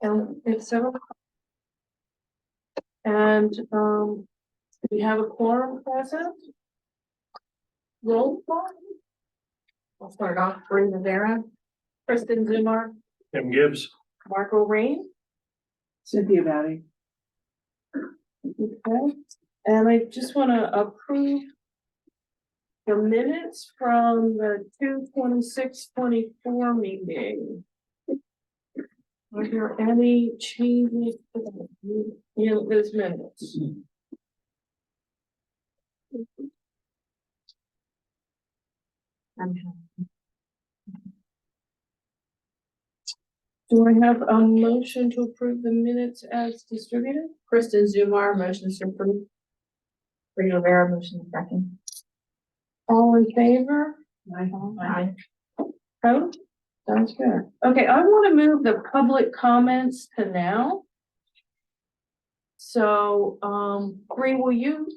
And if so. And, we have a quorum present. Roll call. I'll start off. Bree Rivera, Kristen Zumar, Tim Gibbs. Marco Rain. Cynthia Batty. Okay, and I just want to approve the minutes from the 2/26/24 meeting. Are there any changes in those minutes? Do I have a motion to approve the minutes as distributed? Kristen Zumar, motion to approve. Bree Rivera, motion second. All in favor? Aye. Oh, sounds good. Okay, I want to move the public comments to now. So, Bree, will you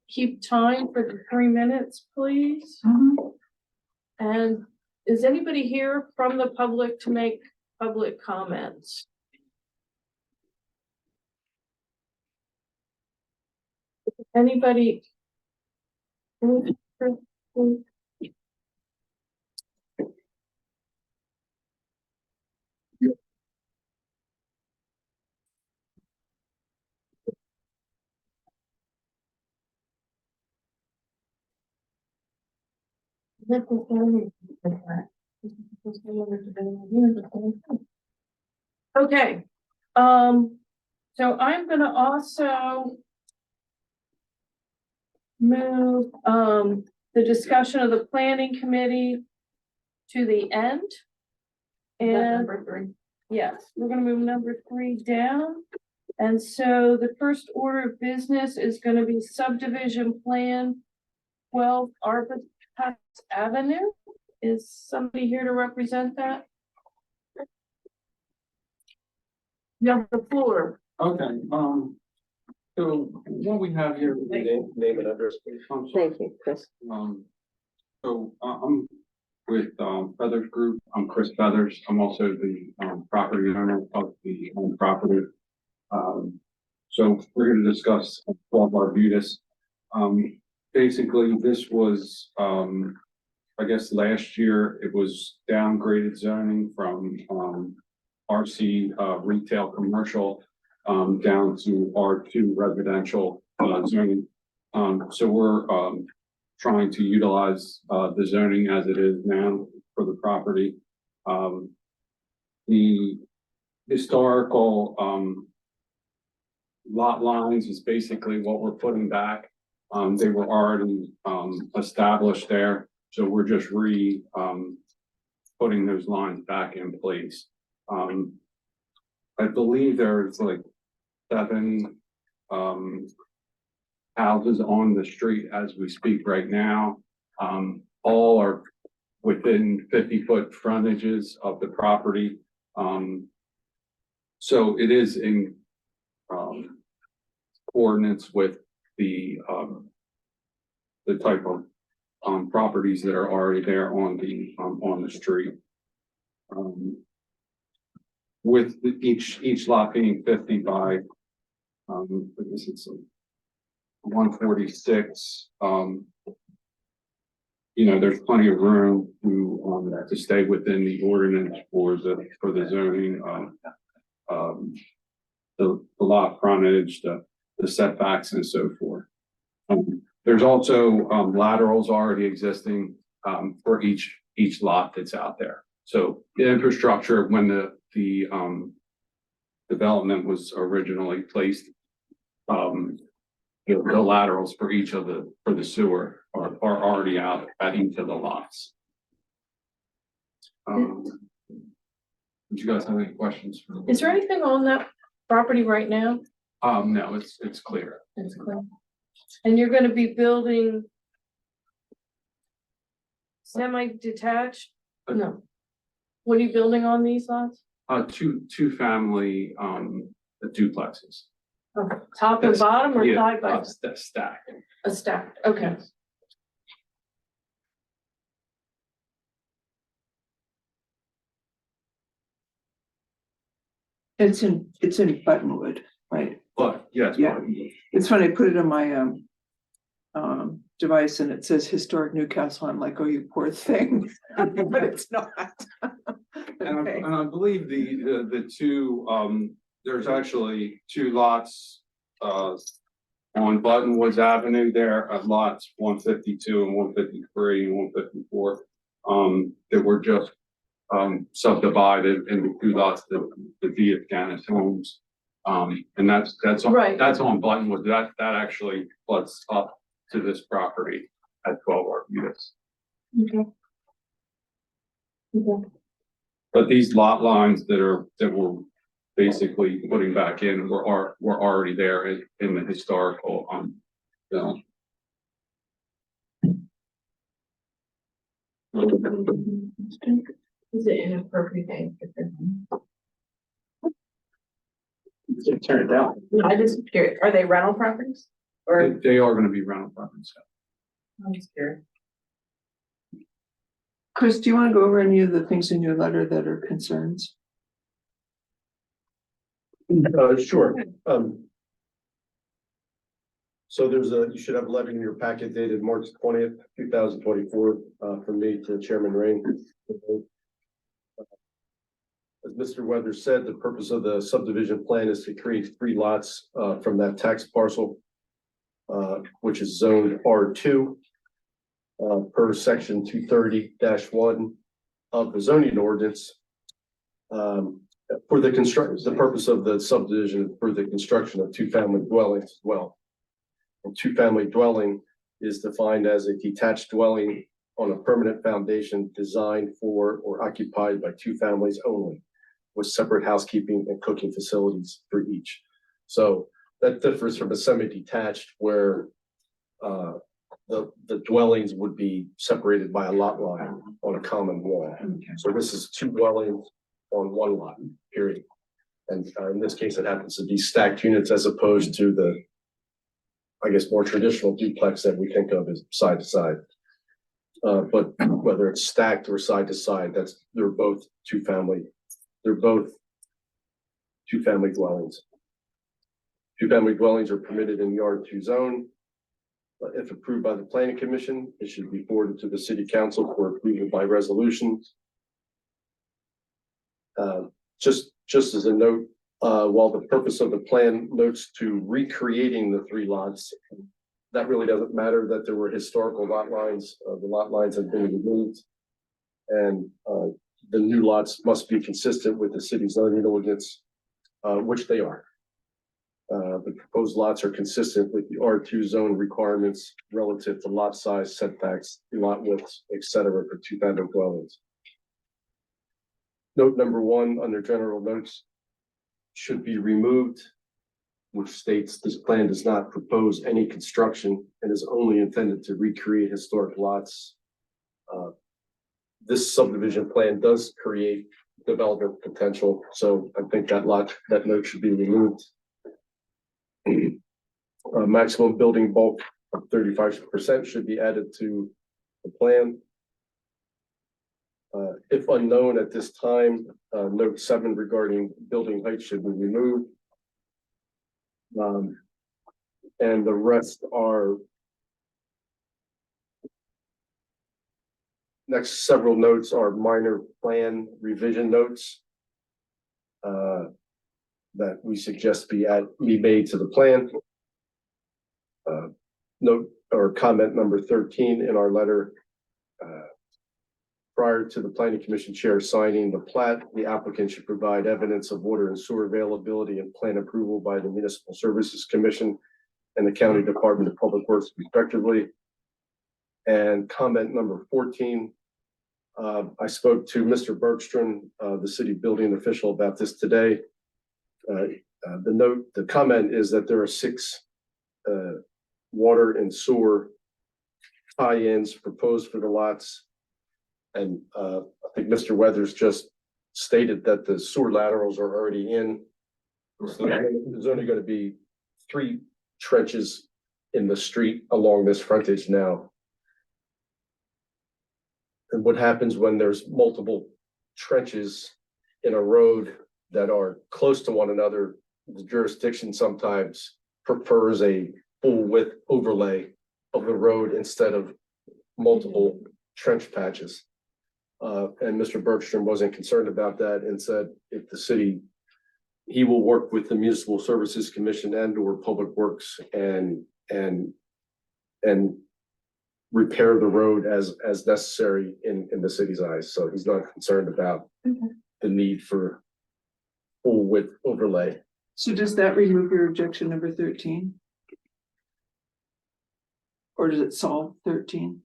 keep time for the 3 minutes, please? And is anybody here from the public to make public comments? Anybody? Okay, so I'm gonna also move, the discussion of the planning committee to the end. And Number 3. yes, we're gonna move number 3 down. And so the first order of business is gonna be subdivision plan 12 Arbus Avenue. Is somebody here to represent that? You have the floor. Okay, so what we have here. Name and address, please. I'm sorry. Thank you, Chris. So I'm with Feathers Group. I'm Chris Feathers. I'm also the property owner of the property. So we're going to discuss 12 Arbutus. Basically, this was, I guess last year it was downgraded zoning from RC retail commercial down to R2 residential zoning. So we're trying to utilize the zoning as it is now for the property. The historical lot lines is basically what we're putting back. They were already established there, so we're just putting those lines back in place. I believe there's like 7 houses on the street as we speak right now. All are within 50-foot frontages of the property. So it is in coordinates with the type of properties that are already there on the street. With each lot being 50 by, I guess it's 146. There's plenty of room to stay within the ordinance for the zoning, the lot frontage, the setbacks, and so forth. There's also laterals already existing for each lot that's out there. So the infrastructure, when the development was originally placed, the laterals for each of for the sewer are already out at each of the lots. Do you guys have any questions? Is there anything on that property right now? No, it's clear. It's clear. And you're gonna be building semi-detached? No. What are you building on these lots? Two family duplexes. Okay, top and bottom or side by side? Stack. A stack, okay. It's in Buttonwood, right? But yes. Yeah. It's funny, I put it on my device and it says historic Newcastle. I'm like, oh, you poor thing, but it's not. Okay. And I believe the two, there's actually two lots, on Buttonwoods Avenue there at lots 152 and 153 and 154, that were just, subdivided into two lots, the Diaz Ganis homes. And that's on, Right. that's on Buttonwood. That actually floods up to this property at 12 Arbutus. Okay. Okay. But these lot lines that we're basically putting back in were already there in the historical, film. Is it inappropriate thing? Turn it down. I just curious, are they rental properties? Or, They are gonna be rental properties. I'm just curious. Chris, do you want to go over any of the things in your letter that are concerns? Sure. So you should have a letter in your packet dated March 20th, 2024, from me to Chairman Rain. As Mr. Weathers said, the purpose of the subdivision plan is to create 3 lots, from that tax parcel, which is zoned R2, per section 230-1 of the zoning ordinance. For the purpose of the subdivision for the construction of 2-family dwellings as well. And 2-family dwelling is defined as a detached dwelling on a permanent foundation designed for or occupied by 2 families only, with separate housekeeping and cooking facilities for each. So that differs from a semi-detached where the dwellings would be separated by a lot line on a common wall. So this is 2 dwellings on 1 lot, period. And in this case, it happens to be stacked units as opposed to the, I guess, more traditional duplex that we think of as side to side. But whether it's stacked or side to side, they're both 2-family dwellings. 2-family dwellings are permitted in the R2 zone. If approved by the planning commission, it should be forwarded to the city council for approval by resolution. Just as a note, while the purpose of the plan notes to recreating the 3 lots, that really doesn't matter that there were historical lot lines. The lot lines have been removed. And the new lots must be consistent with the city's zoning ordinance, which they are. The proposed lots are consistent with the R2 zone requirements relative to lot size, setbacks, lot widths, etc. for 2-family dwellings. Note number 1 under general notes should be removed, which states this plan does not propose any construction and is only intended to recreate historic lots. This subdivision plan does create development potential, so I think that note should be removed. Maximum building bulk of 35% should be added to the plan. If unknown at this time, note 7 regarding building height should be removed. And the rest are next several notes are minor plan revision notes that we suggest be made to the plan. Note or comment number 13 in our letter. Prior to the planning commission chair signing the plat, the applicant should provide evidence of water and sewer availability and plan approval by the Municipal Services Commission and the County Department of Public Works respectively. And comment number 14, I spoke to Mr. Bergstrom, the city building official, about this today. The comment is that there are 6 water and sewer tie-ins proposed for the lots. And I think Mr. Weathers just stated that the sewer laterals are already in. So there's only going to be 3 trenches in the street along this frontage now. And what happens when there's multiple trenches in a road that are close to one another, the jurisdiction sometimes prefers a full width overlay of the road instead of multiple trench patches. And Mr. Bergstrom wasn't concerned about that and said if the city, he will work with the Municipal Services Commission and or Public Works and repair the road as necessary in the city's eyes. So he's not concerned about the need for full width overlay. So does that remove your objection number 13? Or does it solve 13?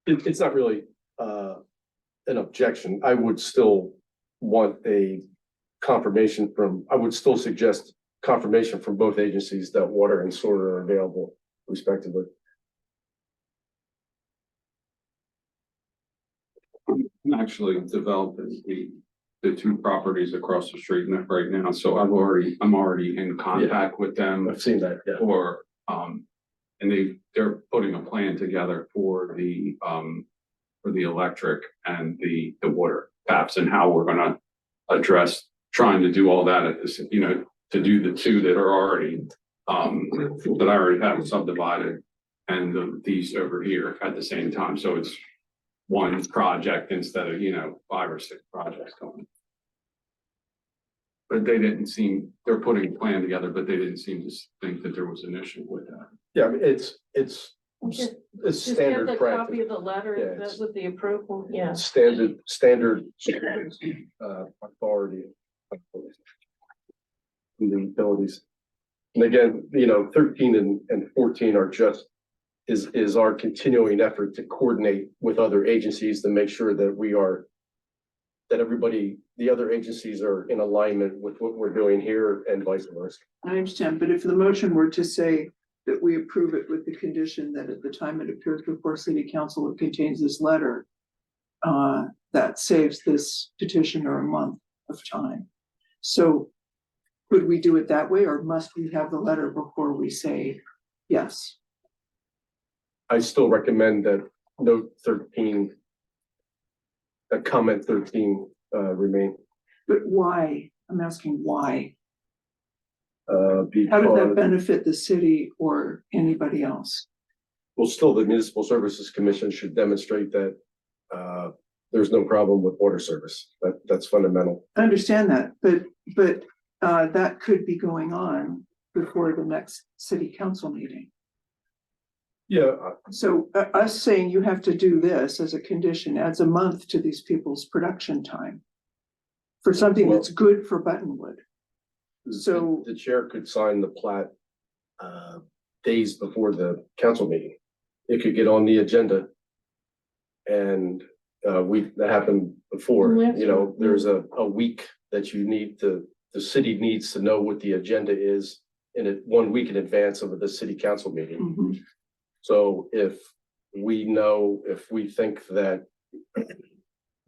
It's not really an objection. I would still want a confirmation from, I would still suggest confirmation from both agencies that water and sewer are available respectively. I'm actually developing the two properties across the street right now, so I'm already in contact with them I've seen that, yeah. for, and they're putting a plan together for the electric and the water taps and how we're gonna address trying to do all that at this, you know, to do the two that are already, that I already have subdivided and these over here at the same time. So it's one project instead of, you know, 5 or 6 projects going. But they didn't seem, they're putting a plan together, but they didn't seem to think that there was an issue with that. Yeah, I mean, it's Just get standard the practice. copy of the letter, Yeah, that's it's- with the approval, yeah. Standard authority. The utilities. And again, you know, 13 and 14 are just, is our continuing effort to coordinate with other agencies to make sure that we are, that everybody, the other agencies are in alignment with what we're doing here and vice versa. I understand, but if the motion were to say that we approve it with the condition that at the time it appears before city council, it contains this letter, that saves this petitioner a month of time. So could we do it that way, or must we have the letter before we say yes? I still recommend that note 13, comment 13, remain. But why? I'm asking why. How does that Because, benefit the city or anybody else? well, still the Municipal Services Commission should demonstrate that, there's no problem with water service. That's fundamental. I understand that, but that could be going on before the next city council meeting. Yeah, So us saying you have to do this as a condition adds a month to these people's production time for something Well- that's good for Buttonwood. So- the chair could sign the plat days before the council meeting. It could get on the agenda. And that happened before, you know, there's a week that you need to, the city needs to know what the agenda is in it 1 week in advance of the city council meeting. Mhm. So if we think that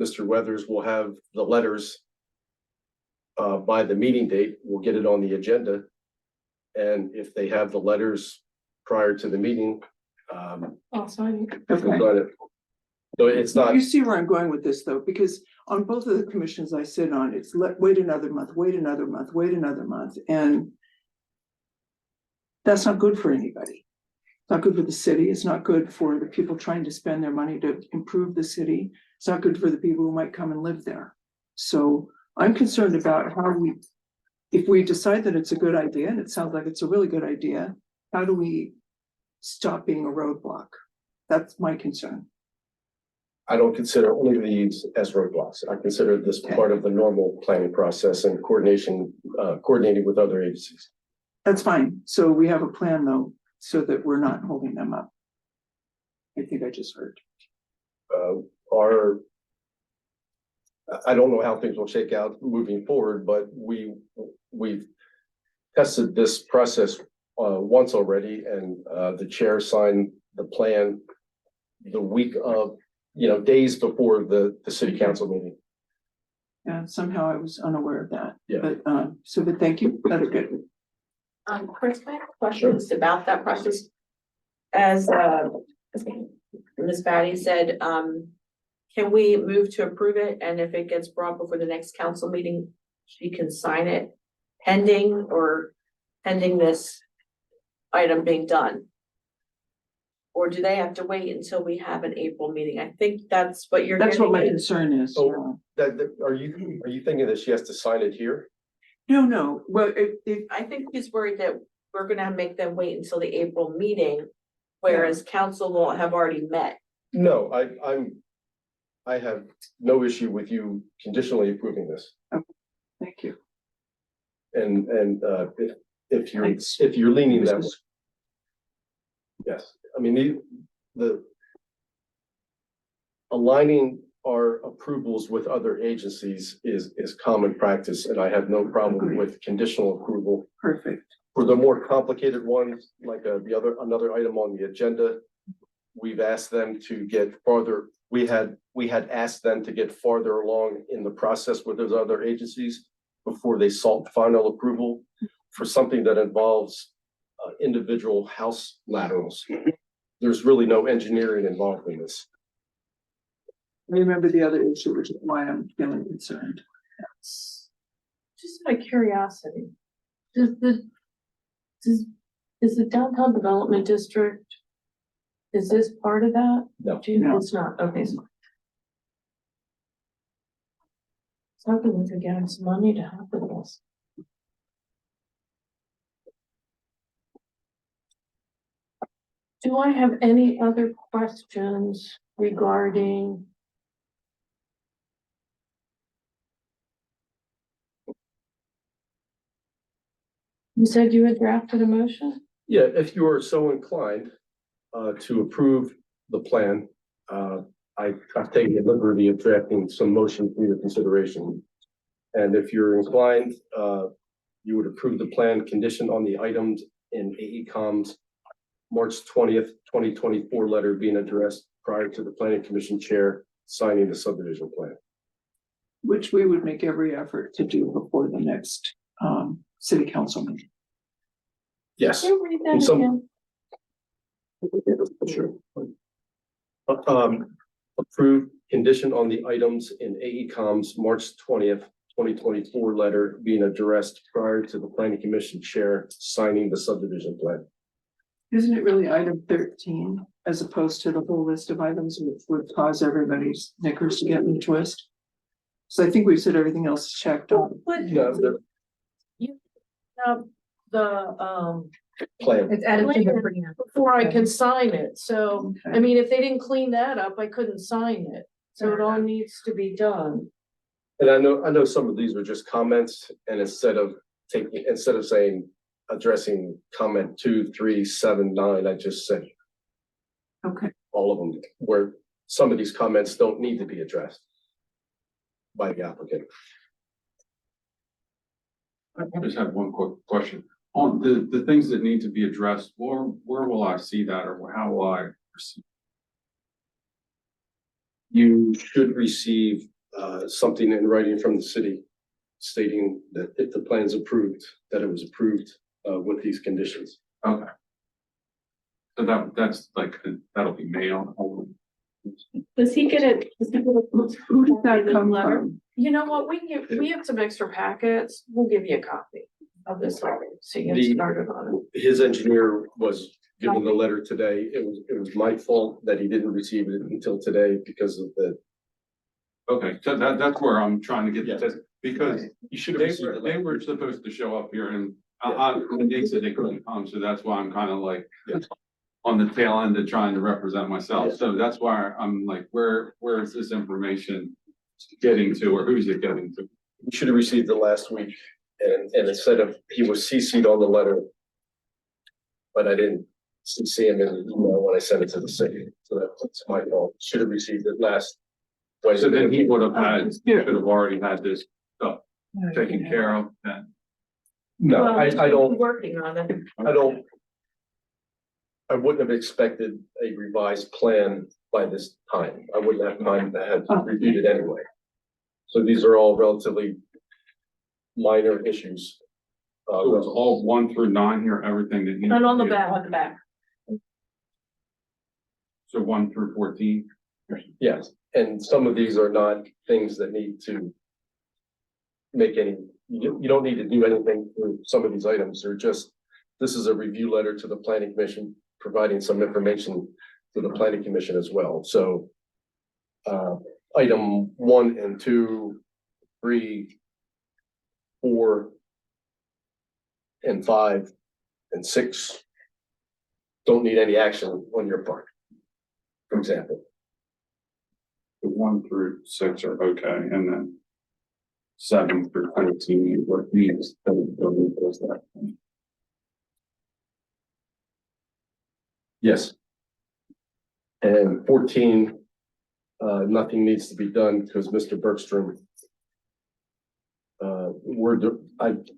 Mr. Weathers will have the letters by the meeting date, we'll get it on the agenda. And if they have the letters prior to the meeting, I'll sign it. we'll Okay. sign it. So it's not, You see where I'm going with this though, because on both of the commissions I sit on, it's wait another month, wait another month, wait another month, and that's not good for anybody. It's not good for the city. It's not good for the people trying to spend their money to improve the city. It's not good for the people who might come and live there. So I'm concerned about how if we decide that it's a good idea, and it sounds like it's a really good idea, how do we stop being a roadblock? That's my concern. I don't consider any of these as roadblocks. I consider this part of the normal planning process and coordinating with other agencies. That's fine. So we have a plan though, so that we're not holding them up. I think I just heard. I don't know how things will shake out moving forward, but we've tested this process once already, and the chair signed the plan the week of, you know, days before the city council meeting. And somehow I was unaware of that. Yeah. But thank you. That's good. Chris, I have questions about that process. As Ms. Batty said, can we move to approve it, and if it gets brought before the next council meeting, she can sign it pending this item being done? Or do they have to wait until we have an April meeting? I think that's what you're That's what my getting at. concern is. Oh. Are you thinking that she has to sign it here? No, well, if, I think he's worried that we're gonna make them wait until the April meeting, whereas council will have already met. No, I have no issue with you conditionally approving this. thank you. And, if you're, Thanks. if you're leaning that way. Yes, I mean, the aligning our approvals with other agencies is common practice, and I have no problem Agreed. with conditional approval. Perfect. For the more complicated ones, like another item on the agenda, we've asked them to get farther. We had asked them to get farther along in the process with those other agencies before they sought final approval for something that involves individual house laterals. There's really no engineering involved in this. I remember the other issue, which is why I'm feeling concerned. Just out of curiosity, is the downtown development district, is this part of that? No. No. It's not, okay. So hoping we could get him some money to help with this. Do I have any other questions regarding? You said you had drafted a motion? Yeah, if you are so inclined to approve the plan, I've taken the liberty of drafting some motion for your consideration. And if you're inclined, you would approve the plan conditioned on the items in AECom's March 20th, 2024 letter being addressed prior to the planning commission chair signing the subdivision plan. Which we would make every effort to do before the next city council meeting. Yes. Can you read And that some- again? Sure. Approved condition on the items in AECom's March 20th, 2024 letter being addressed prior to the planning commission chair signing the subdivision plan. Isn't it really item 13 as opposed to the whole list of items which would cause everybody's knickers to get in a twist? So I think we've said everything else is checked on. But No, the the plan. It's added to the before I could sign it, so, I Okay. mean, if they didn't clean that up, I couldn't sign it. So it all needs to be done. And I know some of these were just comments, and instead of saying, addressing comment 2, 3, 7, 9, I just said Okay, all of them, where some of these comments don't need to be addressed by the applicant. I just have one quick question. On the things that need to be addressed, where will I see that, or how will I receive? You should receive something in writing from the city stating that if the plan's approved, that it was approved with these conditions. Okay. So that's like, that'll be mailed. Does he get it? who did that come from? You know what, we have some extra packets, we'll give you a copy of this, letter, so you The- get started on it. His engineer was given the letter today. It was my fault that he didn't receive it until today because of the. Okay, so that's where I'm trying to get Yeah. this, because You should have they received were, it. they were supposed to show up here and they said they couldn't come, so that's why I'm kind of like Yeah. on the tail end of trying to represent myself. Yeah. So that's why I'm like, where is this information getting to, or who's it getting to? You should have received it last week, and instead of, he was CC'd on the letter. But I didn't CC him in the email when I sent it to the city, so that's my fault. Should have received it last Wednesday. So then he would have had, Yeah. should have already had this stuff taken care of then. No, Well, I don't, Working on it. I wouldn't have expected a revised plan by this time. I wouldn't have time to have reviewed it anyway. So these are all relatively minor issues. So it's all 1 through 9 here, everything that. And on the back, So 1 through 14. Yes, And some of these are not things that need to make any, you don't need to do anything for some of these items. They're just, this is a review letter to the planning commission, providing some information to the planning commission as well. So item 1 and 2, 3, 4, and 5, and 6 don't need any action on your part, for example. The 1 through 6 are okay, and then 7 through 14, what needs, does that. Yes. And 14, nothing needs to be done because Mr. Bergstrom,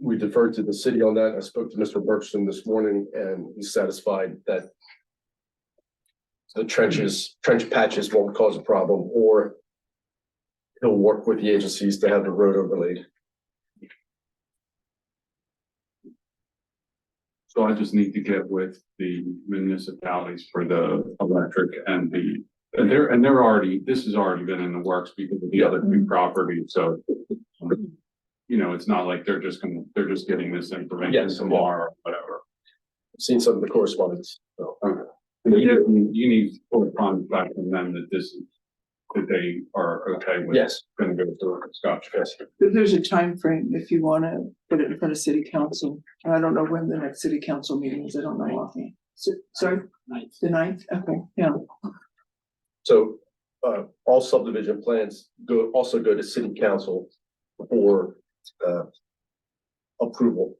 we deferred to the city on that. I spoke to Mr. Bergstrom this morning and he's satisfied that the trench patches won't cause a problem, or he'll work with the agencies to have the road overlaid. So I just need to get with the municipalities for the electric and they're already, this has already been in the works because of the other 2 properties, so. You know, it's not like they're just getting this information Yes. tomorrow or whatever. I've seen some of the correspondence, so. You need full contact from them that that they are okay with. Yes, Gonna go through it, Scotch. yes. There's a time frame if you wanna put it in front of city council. I don't know when the next city council meeting is, I don't know offhand. Sorry, the 9th, okay, yeah. So, all subdivision plans also go to city council for, approval.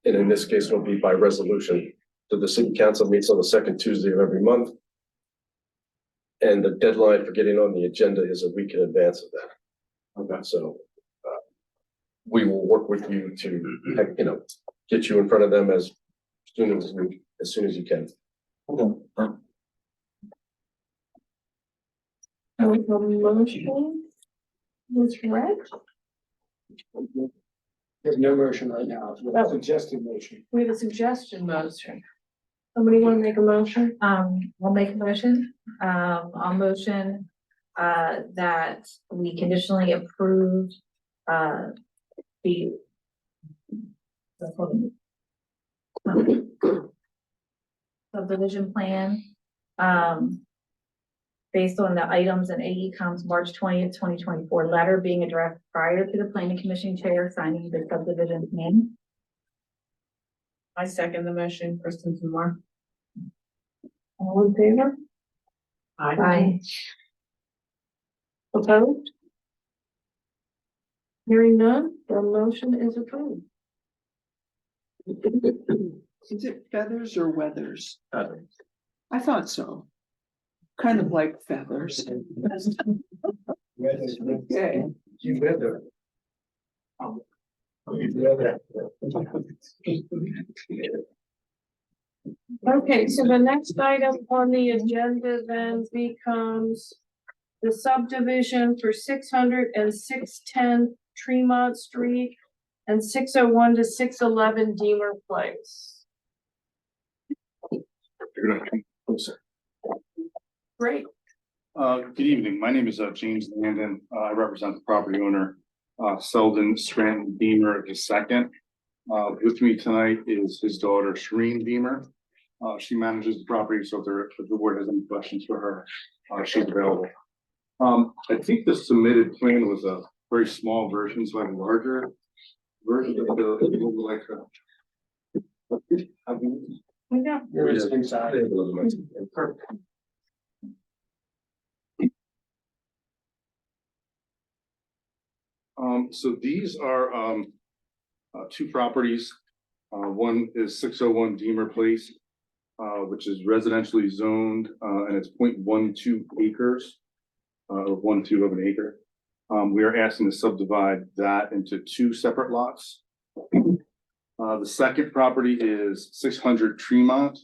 And in this case, it'll be by resolution. So the city council meets on the 2nd Tuesday of every month. And the deadline for getting on the agenda is a week in advance of that. Okay. So, we will work with you to, get you in front of them as soon as you can. And we have a motion was read. There's no motion right now, it's a suggested motion. We have a suggestion motion. Somebody want to make a motion? I'll make a motion. I'll motion, that we conditionally approve, the subdivision plan, based on the items in AECom's March 20th, 2024 letter being addressed prior to the planning commission chair signing the subdivision plan. I second the motion, Kristen Kumar. All in favor? Aye. Opposed? Hearing none, the motion is approved. Is it feathers or weathers? I thought so. Kind of like feathers. Okay. You read that. You read that. Okay, so the next item on the agenda then becomes the subdivision for 600 and 610 Tremont Street and 601 to 611 Deemer Place. Great. Good evening. My name is James Landon. I represent the property owner, Selden Scranton Beamer II. With me tonight is his daughter, Shereen Beamer. She manages the property, so if the board has any questions for her, she's available. I think the submitted plan was a very small version, so I have a larger version of the Yeah. There is inside. So these are two properties. One is 601 Deemer Place, which is residentially zoned, and it's 0.12 acres, or 1/2 of an acre. We are asking to subdivide that into 2 separate lots. The second property is 600 Tremont,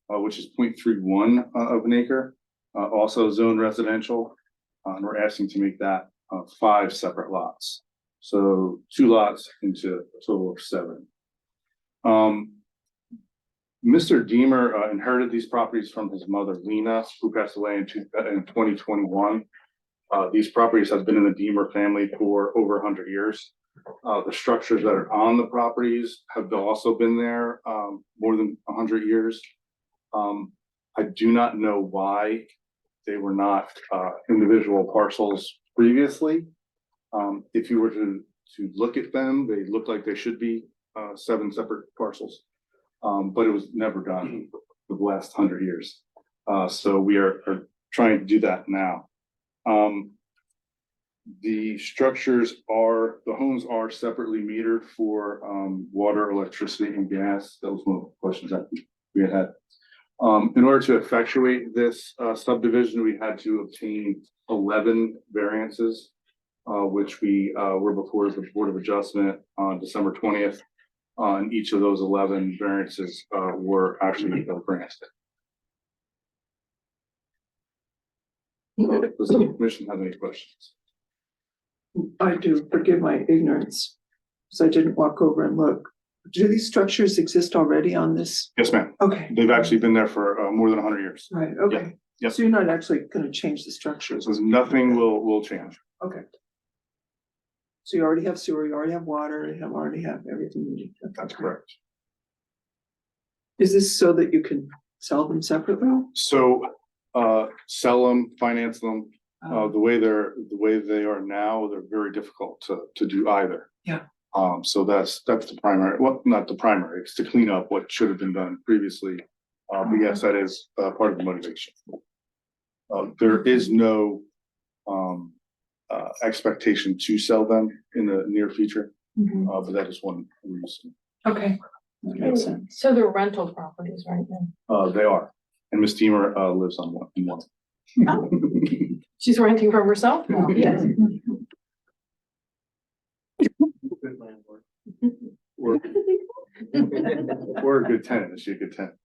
which is 0.31 of an acre, also zoned residential. We're asking to make that 5 separate lots. So 2 lots into a total of 7. Mr. Deemer inherited these properties from his mother, Lena, who passed away in 2021. These properties have been in the Deemer family for over 100 years. The structures that are on the properties have also been there, more than 100 years. I do not know why they were not, individual parcels previously. If you were to look at them, they look like they should be, 7 separate parcels. But it was never done for the last 100 years. So we are trying to do that now. The the homes are separately metered for, water, electricity, and gas. That was one of the questions that we had. In order to effectuate this, subdivision, we had to obtain 11 variances, which we, were before the Board of Adjustment on December 20th. And each of those 11 variances, were actually granted. Does the commission have any questions? I do, forgive my ignorance, because I didn't walk over and look. Do these structures exist already on this? Yes, ma'am. Okay, They've actually been there for, more than 100 years. right, okay. Yep. So you're not actually gonna change the structures? So nothing will change. Okay. So you already have sewer, you already have water, you already have everything you need. That's correct. Is this so that you can sell them separately? So, sell them, finance them, the way they are now, they're very difficult to do either. Yeah. So that's the primary, well, not the primary, it's to clean up what should have been done previously. But yes, that is, part of the motivation. There is no, expectation to sell them in the near future, Mhm. but that is one reason. Okay, that makes sense. So they're rental properties right now. They are, and Miss Deemer, lives on one, in one. She's renting from herself? Yes. Good landlord. Or a good tenant, is she a good tenant?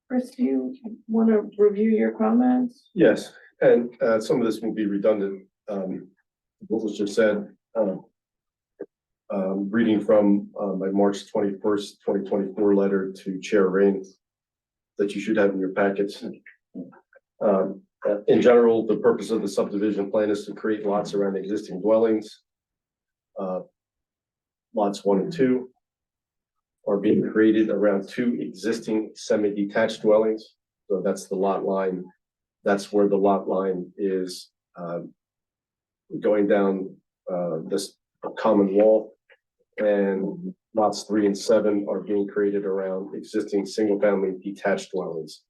Chris, do you want to review your comments? Yes, and some of this will be redundant. What was just said. Reading from my March 21st, 2024 letter to Chair Rain that you should have in your packets. In general, the purpose of the subdivision plan is to create lots around existing dwellings. Lots 1 and 2 are being created around 2 existing semi-detached dwellings. So that's the lot line. That's where the lot line is going down this common wall. And lots 3 and 7 are being created around existing single-family detached dwellings.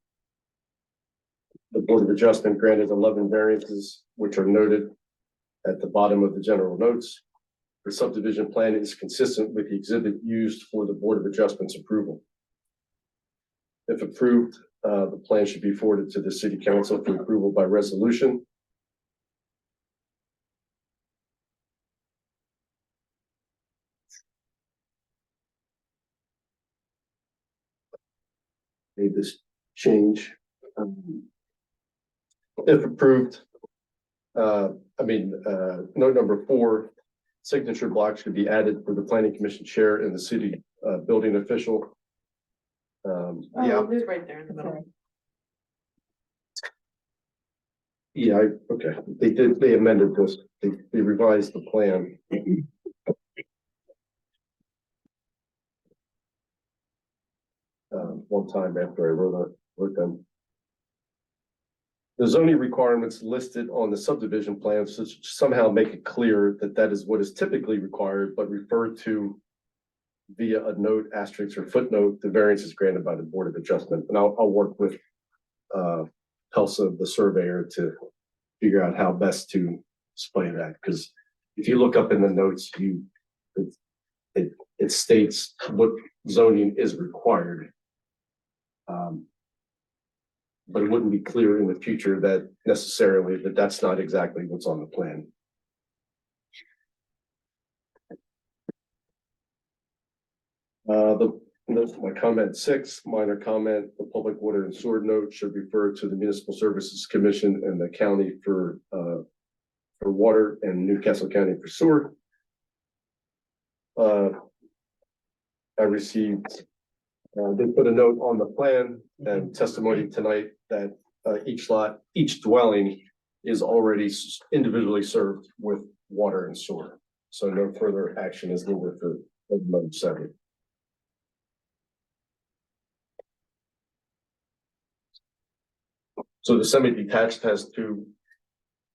The Board of Adjustment granted 11 variances, which are noted at the bottom of the general notes. The subdivision plan is consistent with the exhibit used for the Board of Adjustment's approval. If approved, the plan should be forwarded to the City Council for approval by resolution. Made this change. If approved, note number 4, signature blocks could be added for the planning commission chair and the city building official. Yeah, It's right there in the middle. yeah, okay, they amended this, they revised the plan. One time after I wrote them. The zoning requirements listed on the subdivision plans somehow make it clear that that is what is typically required, but referred to via a note, asterisk, or footnote, the variance is granted by the Board of Adjustment. And I'll work with Helsa, the surveyor, to figure out how best to display that. Because if you look up in the notes, it states what zoning is required. But it wouldn't be clear in the future that necessarily that's not exactly what's on the plan. My comment 6, minor comment, the public water and sewer note should refer to the Municipal Services Commission and the county for water and Newcastle County for sewer. I received They put a note on the plan and testimony tonight that each dwelling is already individually served with water and sewer. So no further action is needed for item number 7. So the semi-detached has 2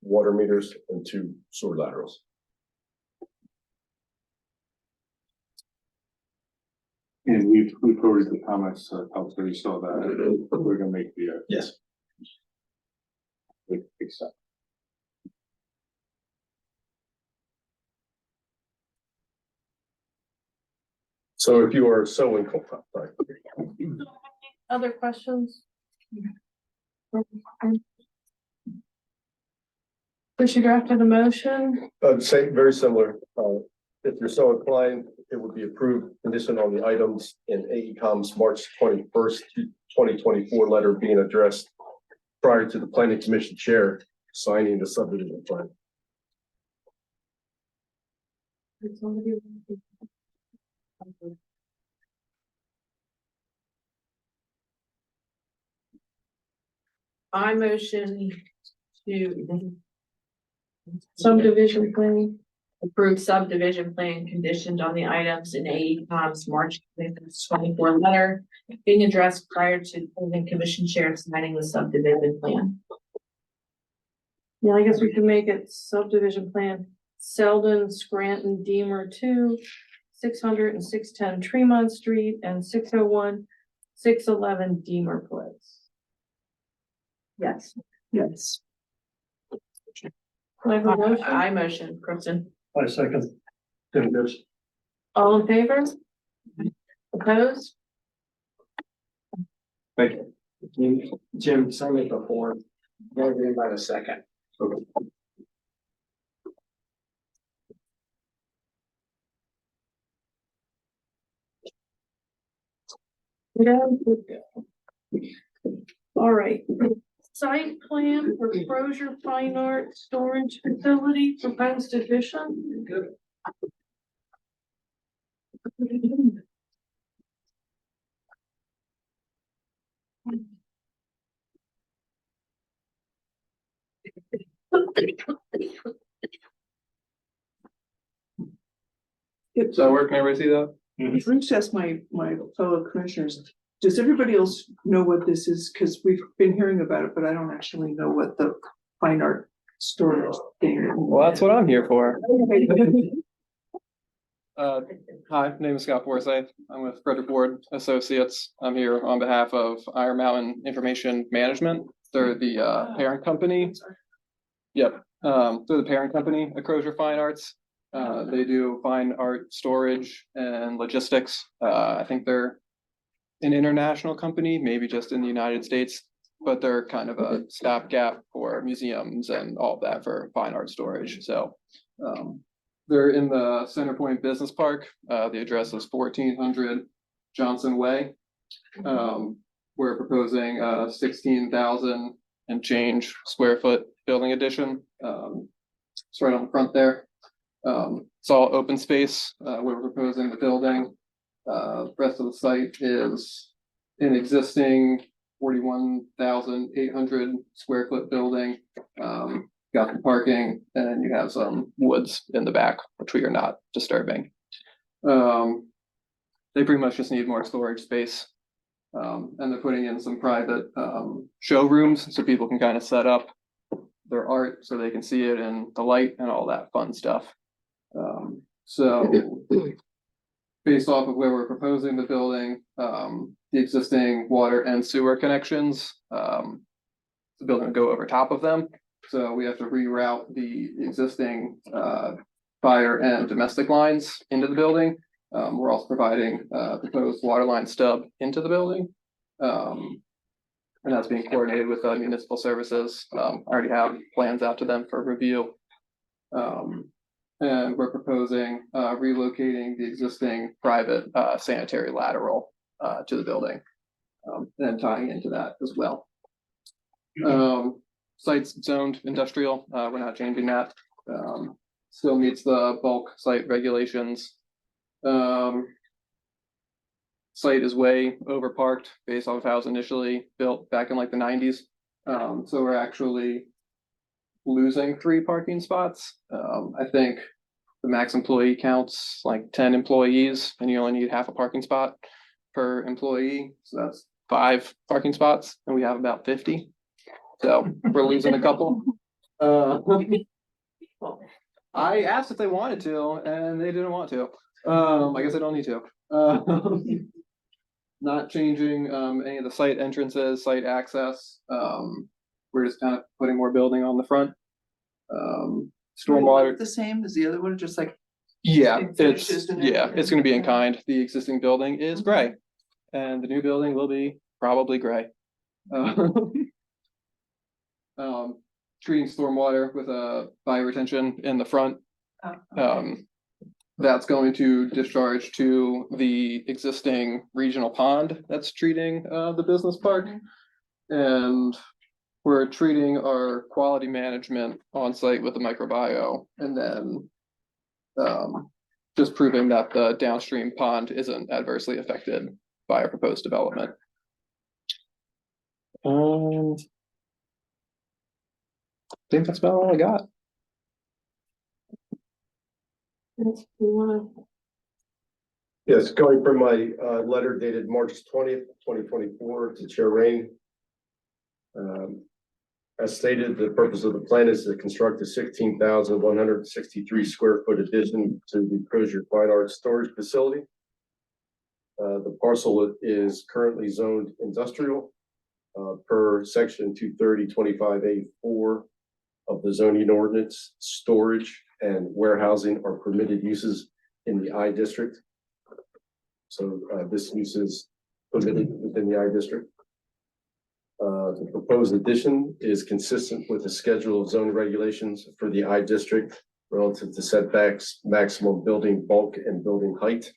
water meters and 2 sewer laterals. And we've forwarded the comments, out there, you saw that, we're gonna make the, Yes. accept. So if you are so inclined, sorry. Other questions? Chris, you drafted a motion. Same, very similar. If you're so inclined, it would be approved conditioned on the items in AECom's March 21st, 2024 letter being addressed prior to the planning commission chair signing the subdivision plan. I motion to Subdivision plan. approve subdivision plan conditioned on the items in AECom's March 24 letter being addressed prior to the planning commission chair signing the subdivision plan. Yeah, I guess we can make it subdivision plan, Selden, Scranton, Deemer 2, 600 and 610 Tremont Street, and 601, 611 Deemer Place. Yes. Yes. Can I have a motion? I motion, Kristen. I second. Tim Pierce. All in favor? Opposed? Thank you. Jim, sign it before. Never in by the second. Okay. Yeah. All right. Site plan for Crozier Fine Art Storage Facility, proposed addition. Does that work? Can everybody see that? Let me just ask my fellow commissioners, does everybody else know what this is? Because we've been hearing about it, but I don't actually know what the fine art storage thing is. Well, that's what I'm here for. Hi, my name is Scott Forsyth. I'm with Frederick Ward Associates. I'm here on behalf of Iron Mountain Information Management. They're the parent company. Yep, they're the parent company of Crozier Fine Arts. They do fine art storage and logistics. I think they're an international company, maybe just in the United States, but they're kind of a stopgap for museums and all of that for fine art storage. So they're in the Center Point Business Park. The address is 1400 Johnson Way. We're proposing 16,000 and change square foot building addition. It's right on the front there. It's all open space. We're proposing the building. Rest of the site is an existing 41,800 square foot building. Got the parking, and you have some woods in the back, which we are not disturbing. They pretty much just need more storage space. And they're putting in some private showrooms so people can kind of set up their art so they can see it in the light and all that fun stuff. So based off of where we're proposing the building, the existing water and sewer connections, the building will go over top of them. So we have to reroute the existing fire and domestic lines into the building. We're also providing proposed water line stub into the building. And that's being coordinated with municipal services. I already have plans out to them for review. And we're proposing relocating the existing private sanitary lateral to the building. And tying into that as well. Site's zoned industrial, we're not changing that. Still meets the bulk site regulations. site is way overparked based off of how it was initially built back in like the nineties. So we're actually losing 3 parking spots. I think the max employee counts like 10 employees and you only need half a parking spot per employee. So that's 5 parking spots and we have about 50. So we're losing a couple. I asked if they wanted to and they didn't want to. I guess I don't need to. Not changing any of the site entrances, site access. We're just kind of putting more building on the front. Stormwater, The same as the other one, just like. yeah, same it's, finishes and yeah, everything. it's gonna be in kind. The existing building is gray. And the new building will be probably gray. Treating stormwater with a bioretention in the front. That's going to discharge to the existing regional pond that's treating the business park. And we're treating our quality management on site with the microbio and then just proving that the downstream pond isn't adversely affected by a proposed development. And I think that's about all I got. Yes, going from my letter dated March 20th, 2024 to Chair Rain. As stated, the purpose of the plan is to construct a 16,163 square foot addition to the Crozier Fine Arts Storage Facility. The parcel is currently zoned industrial per section 230-25A4 of the zoning ordinance. Storage and warehousing are permitted uses in the I district. So this use is permitted within the I district. The proposed addition is consistent with the schedule of zone regulations for the I district relative to setbacks, maximum building bulk and building height.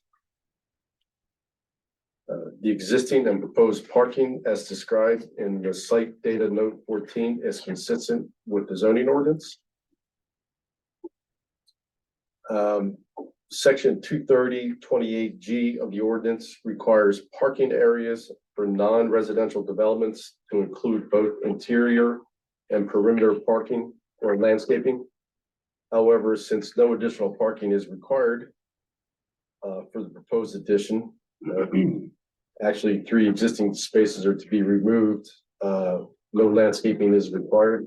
The existing and proposed parking as described in the site data note 14 is consistent with the zoning ordinance. Section 230-28G of the ordinance requires parking areas for non-residential developments to include both interior and perimeter parking or landscaping. However, since no additional parking is required for the proposed addition, actually 3 existing spaces are to be removed. No landscaping is required.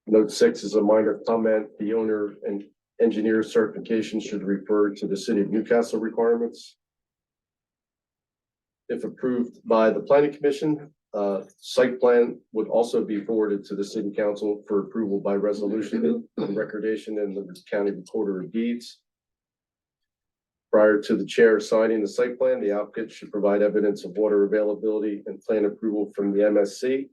Note 6 is a minor comment. The owner and engineer certification should refer to the City of Newcastle requirements. If approved by the Planning Commission, site plan would also be forwarded to the City Council for approval by resolution and recordation in the County Recorder of Deeds. Prior to the chair signing the site plan, the applicant should provide evidence of water availability and plan approval from the MSC.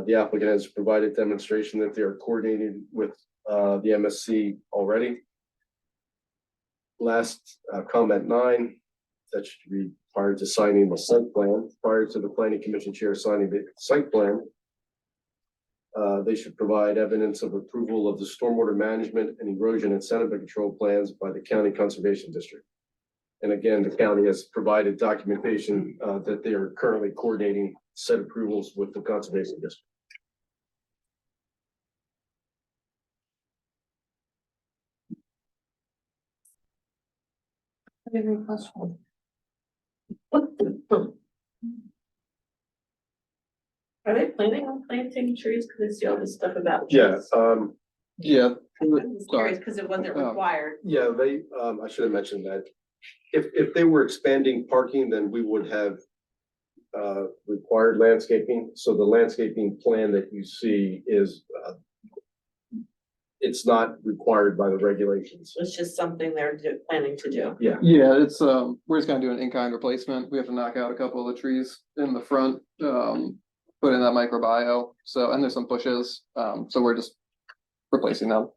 The applicant has provided demonstration that they are coordinated with the MSC already. Last comment 9, that should be prior to signing the site plan. Prior to the Planning Commission chair signing the site plan, they should provide evidence of approval of the stormwater management and erosion and sediment control plans by the County Conservation District. And again, the county has provided documentation that they are currently coordinating said approvals with the Conservation District. Any questions? Are they planning on planting trees? Cause I see all this stuff about. Yeah, Yeah. I'm just curious, cause it wasn't required. yeah, they, I should have mentioned that. If they were expanding parking, then we would have required landscaping. So the landscaping plan that you see is it's not required by the regulations. It's just something they're planning to do. Yeah, it's, we're just gonna do an in-kind replacement. We have to knock out a couple of the trees in the front, put in that microbio. So, and there's some bushes, so we're just replacing them.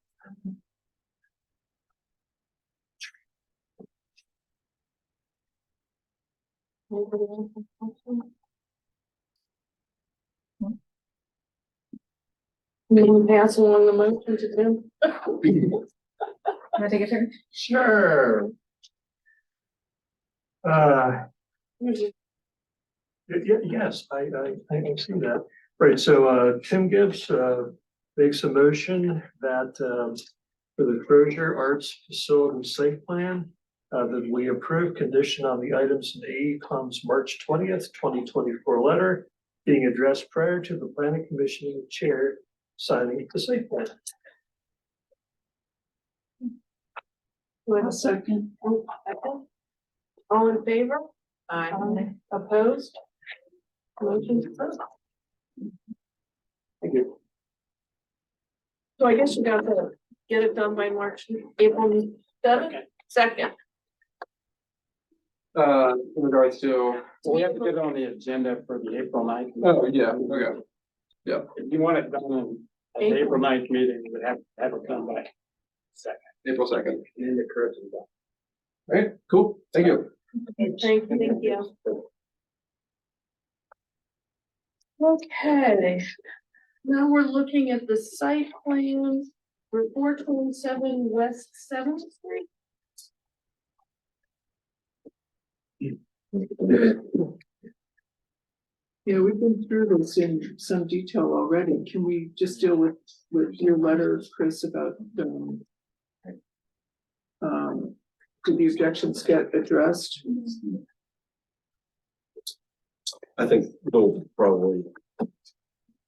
We will pass along the motion to them. Can I take a turn? Sure. Yes, I see that. Right, so, Tim Gibbs, makes a motion that, for the Crozier Arts Facility Site Plan, that we approve condition on the items in AECom's March 20th, 2024 letter being addressed prior to the planning commission chair signing the site plan. A second. All in favor? Aye. Opposed? Motion's approved. Thank you. So I guess you got to get it done by April 7th? Second. In regards to, Well, we have to get it on the agenda for the April 9th. oh, yeah, okay. If you want it done in the April 9th meeting, you would have it done by second. April 2nd. And then the curves is done. All right, cool. Thank you. Thank you. Okay, now we're looking at the site plan for 427 West 7th Street. Yeah, we've been through this in some detail already. Can we just deal with your letter, Chris, about did the objections get addressed? I think we'll probably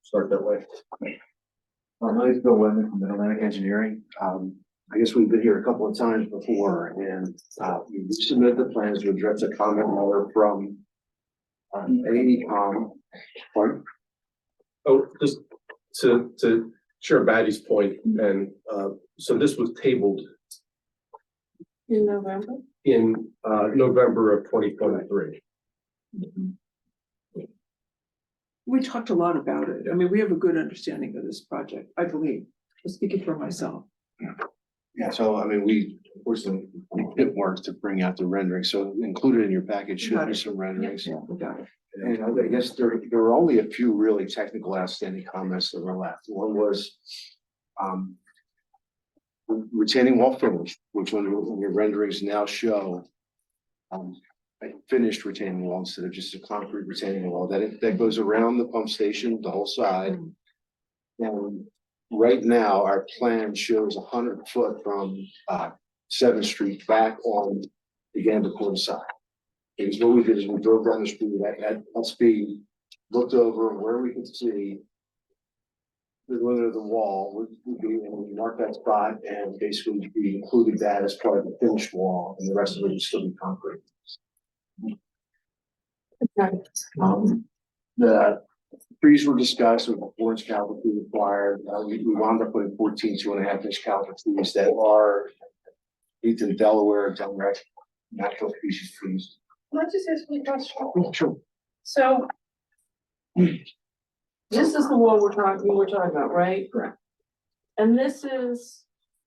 start that way. My name is Bill Wendman from Mid-Atlantic Engineering. I guess we've been here a couple of times before and we submitted the plans to address a comment letter from AECom. Pardon? Oh, just to share Batty's point, and so this was tabled In November? in November of 2023. We talked a lot about it. I mean, we have a good understanding of this project, I believe. I'm speaking for myself. Yeah, so I mean, we, of course, the pit work to bring out the rendering. So included in your package should be some renderings. Yeah, we got it. And I guess there were only a few really technical outstanding comments that were left. One was retaining wall finish, which on your renderings now show a finished retaining wall instead of just a concrete retaining wall that goes around the pump station, the whole side. And right now, our plan shows 100 foot from 7th Street back on the Gandaporta side. Because what we did is we drove down the street at speed, looked over where we could see the limit of the wall, we marked that spot and basically we included that as part of the finished wall, and the rest of it would still be concrete. The trees were discussed with the 4-inch caliber tree required. We wound up putting 14 2.5-inch caliber trees that are in Delaware, natural species trees. Can I just ask you a question? Sure. So this is the wall we're talking about, right? Correct. And this is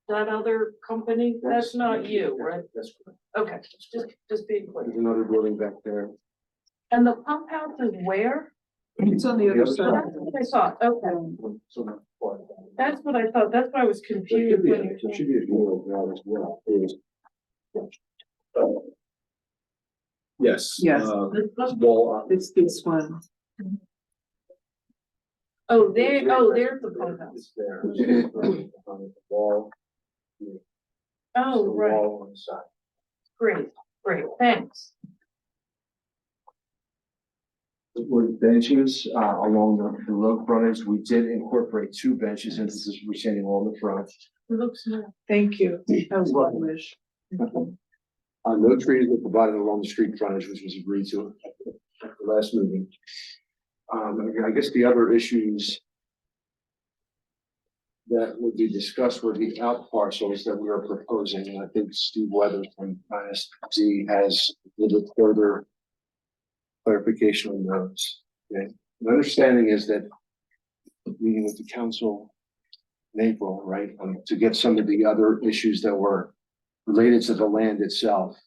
that other company? That's not you, right? That's correct. Okay, just being clear. There's another building back there. And the pump house is where? It's on the other So side. that's what I thought, okay. So that's part of that. That's what I thought. That's why I was There confused. should be, when there you should be a deal now as well. Yes. Yes. Wall, It's this one. Oh, there's the pump house. It's there. The wall. Oh, the right. wall on the side. Great, thanks. With benches along the road frontage, we did incorporate 2 benches into this retaining wall in the front. It looks nice. Thank you. That was what I wish. No trees were provided along the street frontage, which was agreed to at the last meeting. I guess the other issues that would be discussed were the out parcels that we are proposing, and I think Steve Weather from ISD has a little bit further clarification on those. Okay, my understanding is that meeting with the council in April, right, to get some of the other issues that were related to the land itself,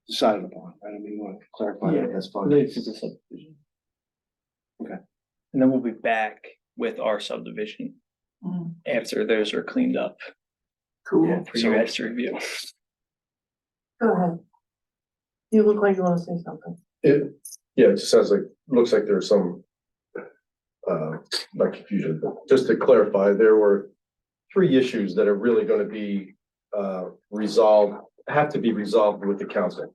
decided upon. I mean, you want to clarify that, that's fine. Related to the subdivision. Okay. And then we'll be back with our subdivision Mm. after those are cleaned up. Cool. For you guys to review. Go ahead. You look like you wanna say something. Yeah, it just sounds like, looks like there's some not confusion, but just to clarify, there were three issues that are really gonna be resolved, have to be resolved with the council.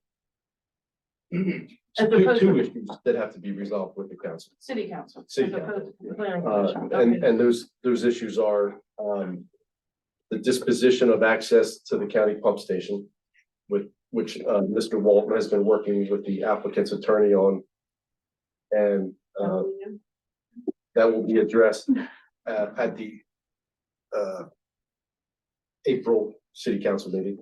As opposed Two to issues that have to be resolved with the council. city council. City as opposed to the planning Uh, commission. and, Okay. and those issues are, the disposition of access to the county pump station, which Mr. Walton has been working with the applicant's attorney on. And, that will be addressed, at the, April city council meeting.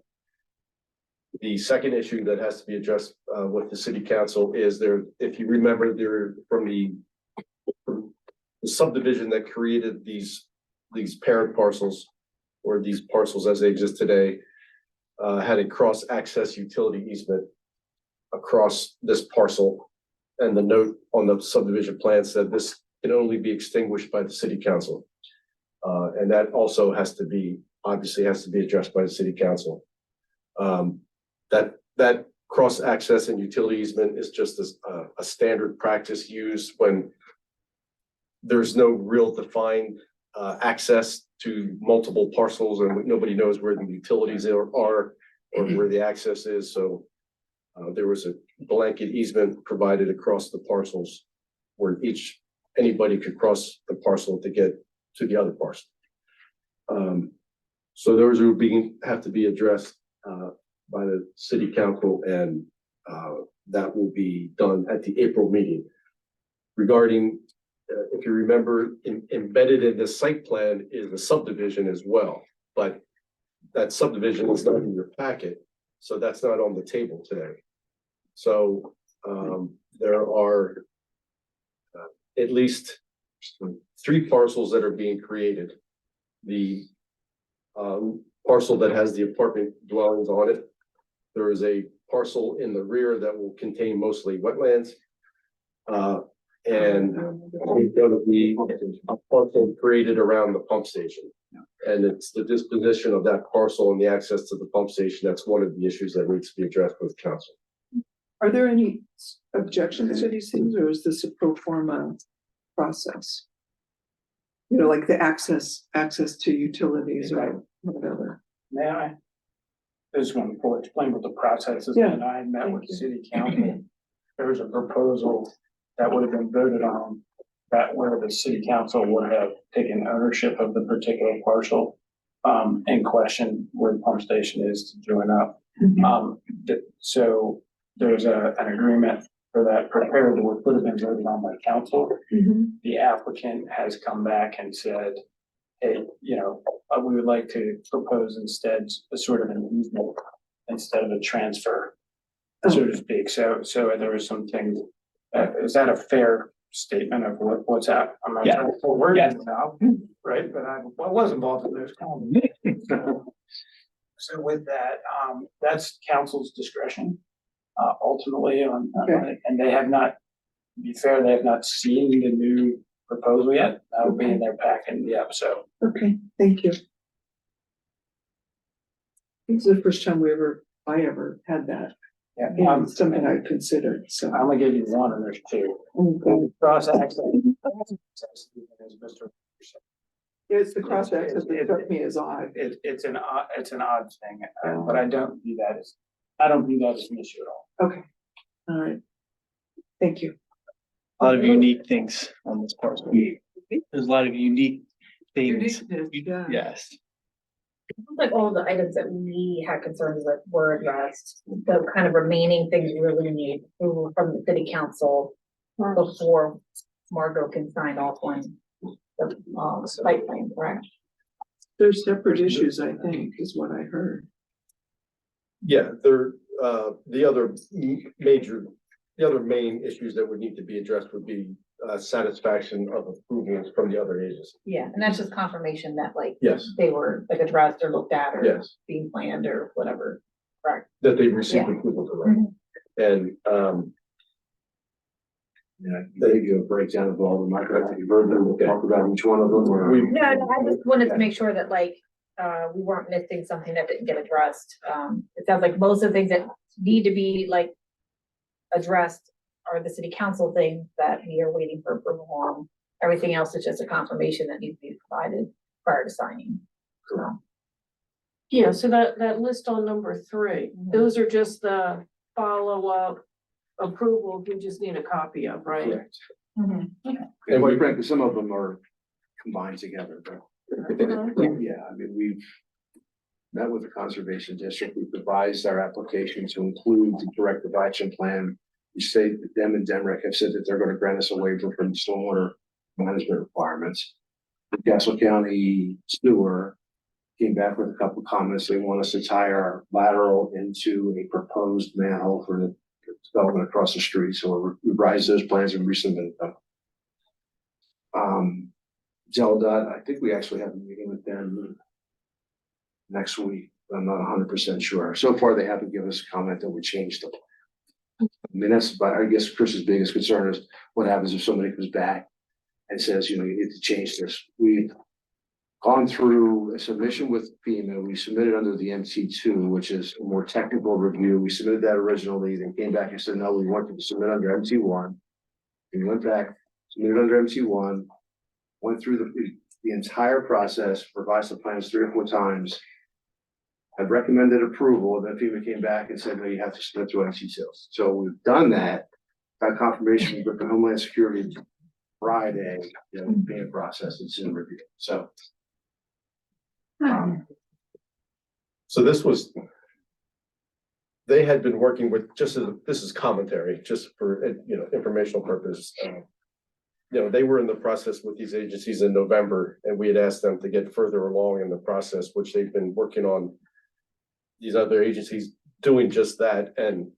The second issue that has to be addressed, with the city council is there, if you remember, there from the subdivision that created these parent parcels, or these parcels as they exist today, had a cross-access utility easement across this parcel. And the note on the subdivision plan said this can only be extinguished by the city council. And that also obviously has to be addressed by the city council. That cross-access and utility easement is just a standard practice used when there's no real defined access to multiple parcels and nobody knows where the utilities are or where the access is. So there was a blanket easement provided across the parcels where anybody could cross the parcel to get to the other parcel. So those have to be addressed by the city council, and that will be done at the April meeting. Regarding, if you remember, embedded in the site plan is the subdivision as well, but that subdivision is not in your packet, so that's not on the table today. So there are at least three parcels that are being created. The parcel that has the apartment dwellings on it. There is a parcel in the rear that will contain mostly wetlands. And there's gonna be a parcel created around the pump station. And it's the disposition of that parcel and the access to the pump station. That's one of the issues that needs to be addressed with council. Are there any objections to these things, or is this a pro forma process? You know, like the access to utilities or whatever. May I? I just want to explain what the process is. Yeah. And I met with Thank you. city council. There was a proposal that would have been voted on, that where the city council would have taken ownership of the particular parcel in question where the pump station is to join up. So there's an agreement for that prepared, which would have been voted on by council. The applicant has come back and said, hey, we would like to propose instead a sort of an easement instead of a transfer, so to speak. So there was some things, is that a fair statement of what's that? I'm not trying to put words in the mouth, right? But I was involved in those conversations. So with that, that's council's discretion, ultimately on, and they have not, to be fair, they have not seen the new proposal yet. That will be in their packet, so. Okay, thank you. This is the first time I ever had that. Yeah, And it's something I considered, so. I'm gonna give you one and there's two. Okay. Cross access. Yeah, it's the cross access that struck me as odd. It's an odd thing, but I don't view that as an issue at all. Okay, all right. Thank you. A lot of unique things on this parcel. There's a lot of unique things. Yeah. Yes. Like all the items that we had concerns with were addressed, the kind of remaining things we really need approval from the city council before Margot can sign off on the site plan, correct? There's separate issues, I think, is what I heard. Yeah, the other main issues that would need to be addressed would be satisfaction of approvals from the other agencies. Yeah, and that's just confirmation that Yes, they were addressed or looked at or yes, being planned or whatever, correct? that they've received Yeah. approval for that. And, Yeah, I think you a breakdown of all of them. I could have you verbally talk about each one of them or. we, No, I just wanted to make sure that we weren't missing something that didn't get addressed. It sounds like most of the things that need to be like addressed are the city council things that we are waiting for approval on. Everything else is just a confirmation that needs to be provided prior to signing. So, Yeah, so that list on number 3, those are just the follow-up approval, we just need a copy of, right? Correct. mhm. And quite frankly, some of them are combined together, but Uh-huh. yeah, I mean, we've met with the Conservation District, we've revised our application to include the directive action plan. We say that them and Denrec have said that they're gonna grant us a waiver from stormwater management requirements. The Castle County sewer came back with a couple of comments. They want us to tie our lateral into a proposed manhole for the development across the street, so we revised those plans and resubmitted them. Zelda, I think we actually have a meeting with them next week. I'm not 100% sure. So far, they haven't given us a comment that we changed the plan. I mean, that's, but I guess Chris's biggest concern is what happens if somebody comes back and says, you know, you need to change this. We've gone through a submission with FEMA. We submitted under the MT2, which is a more technical review. We submitted that originally, then came back and said, no, we want to submit under MT1. We went back, submitted under MT1, went through the entire process, revised the plans 3 or 4 times. Had recommended approval, then FEMA came back and said, no, you have to submit to MT2. So we've done that, got confirmation with the Homeland Security Friday, being processed, it's in review, so. So this was. They had been working with, just as, this is commentary, just for, informational purpose. They were in the process with these agencies in November, and we had asked them to get further along in the process, which they've been working on. These other agencies doing just that, and,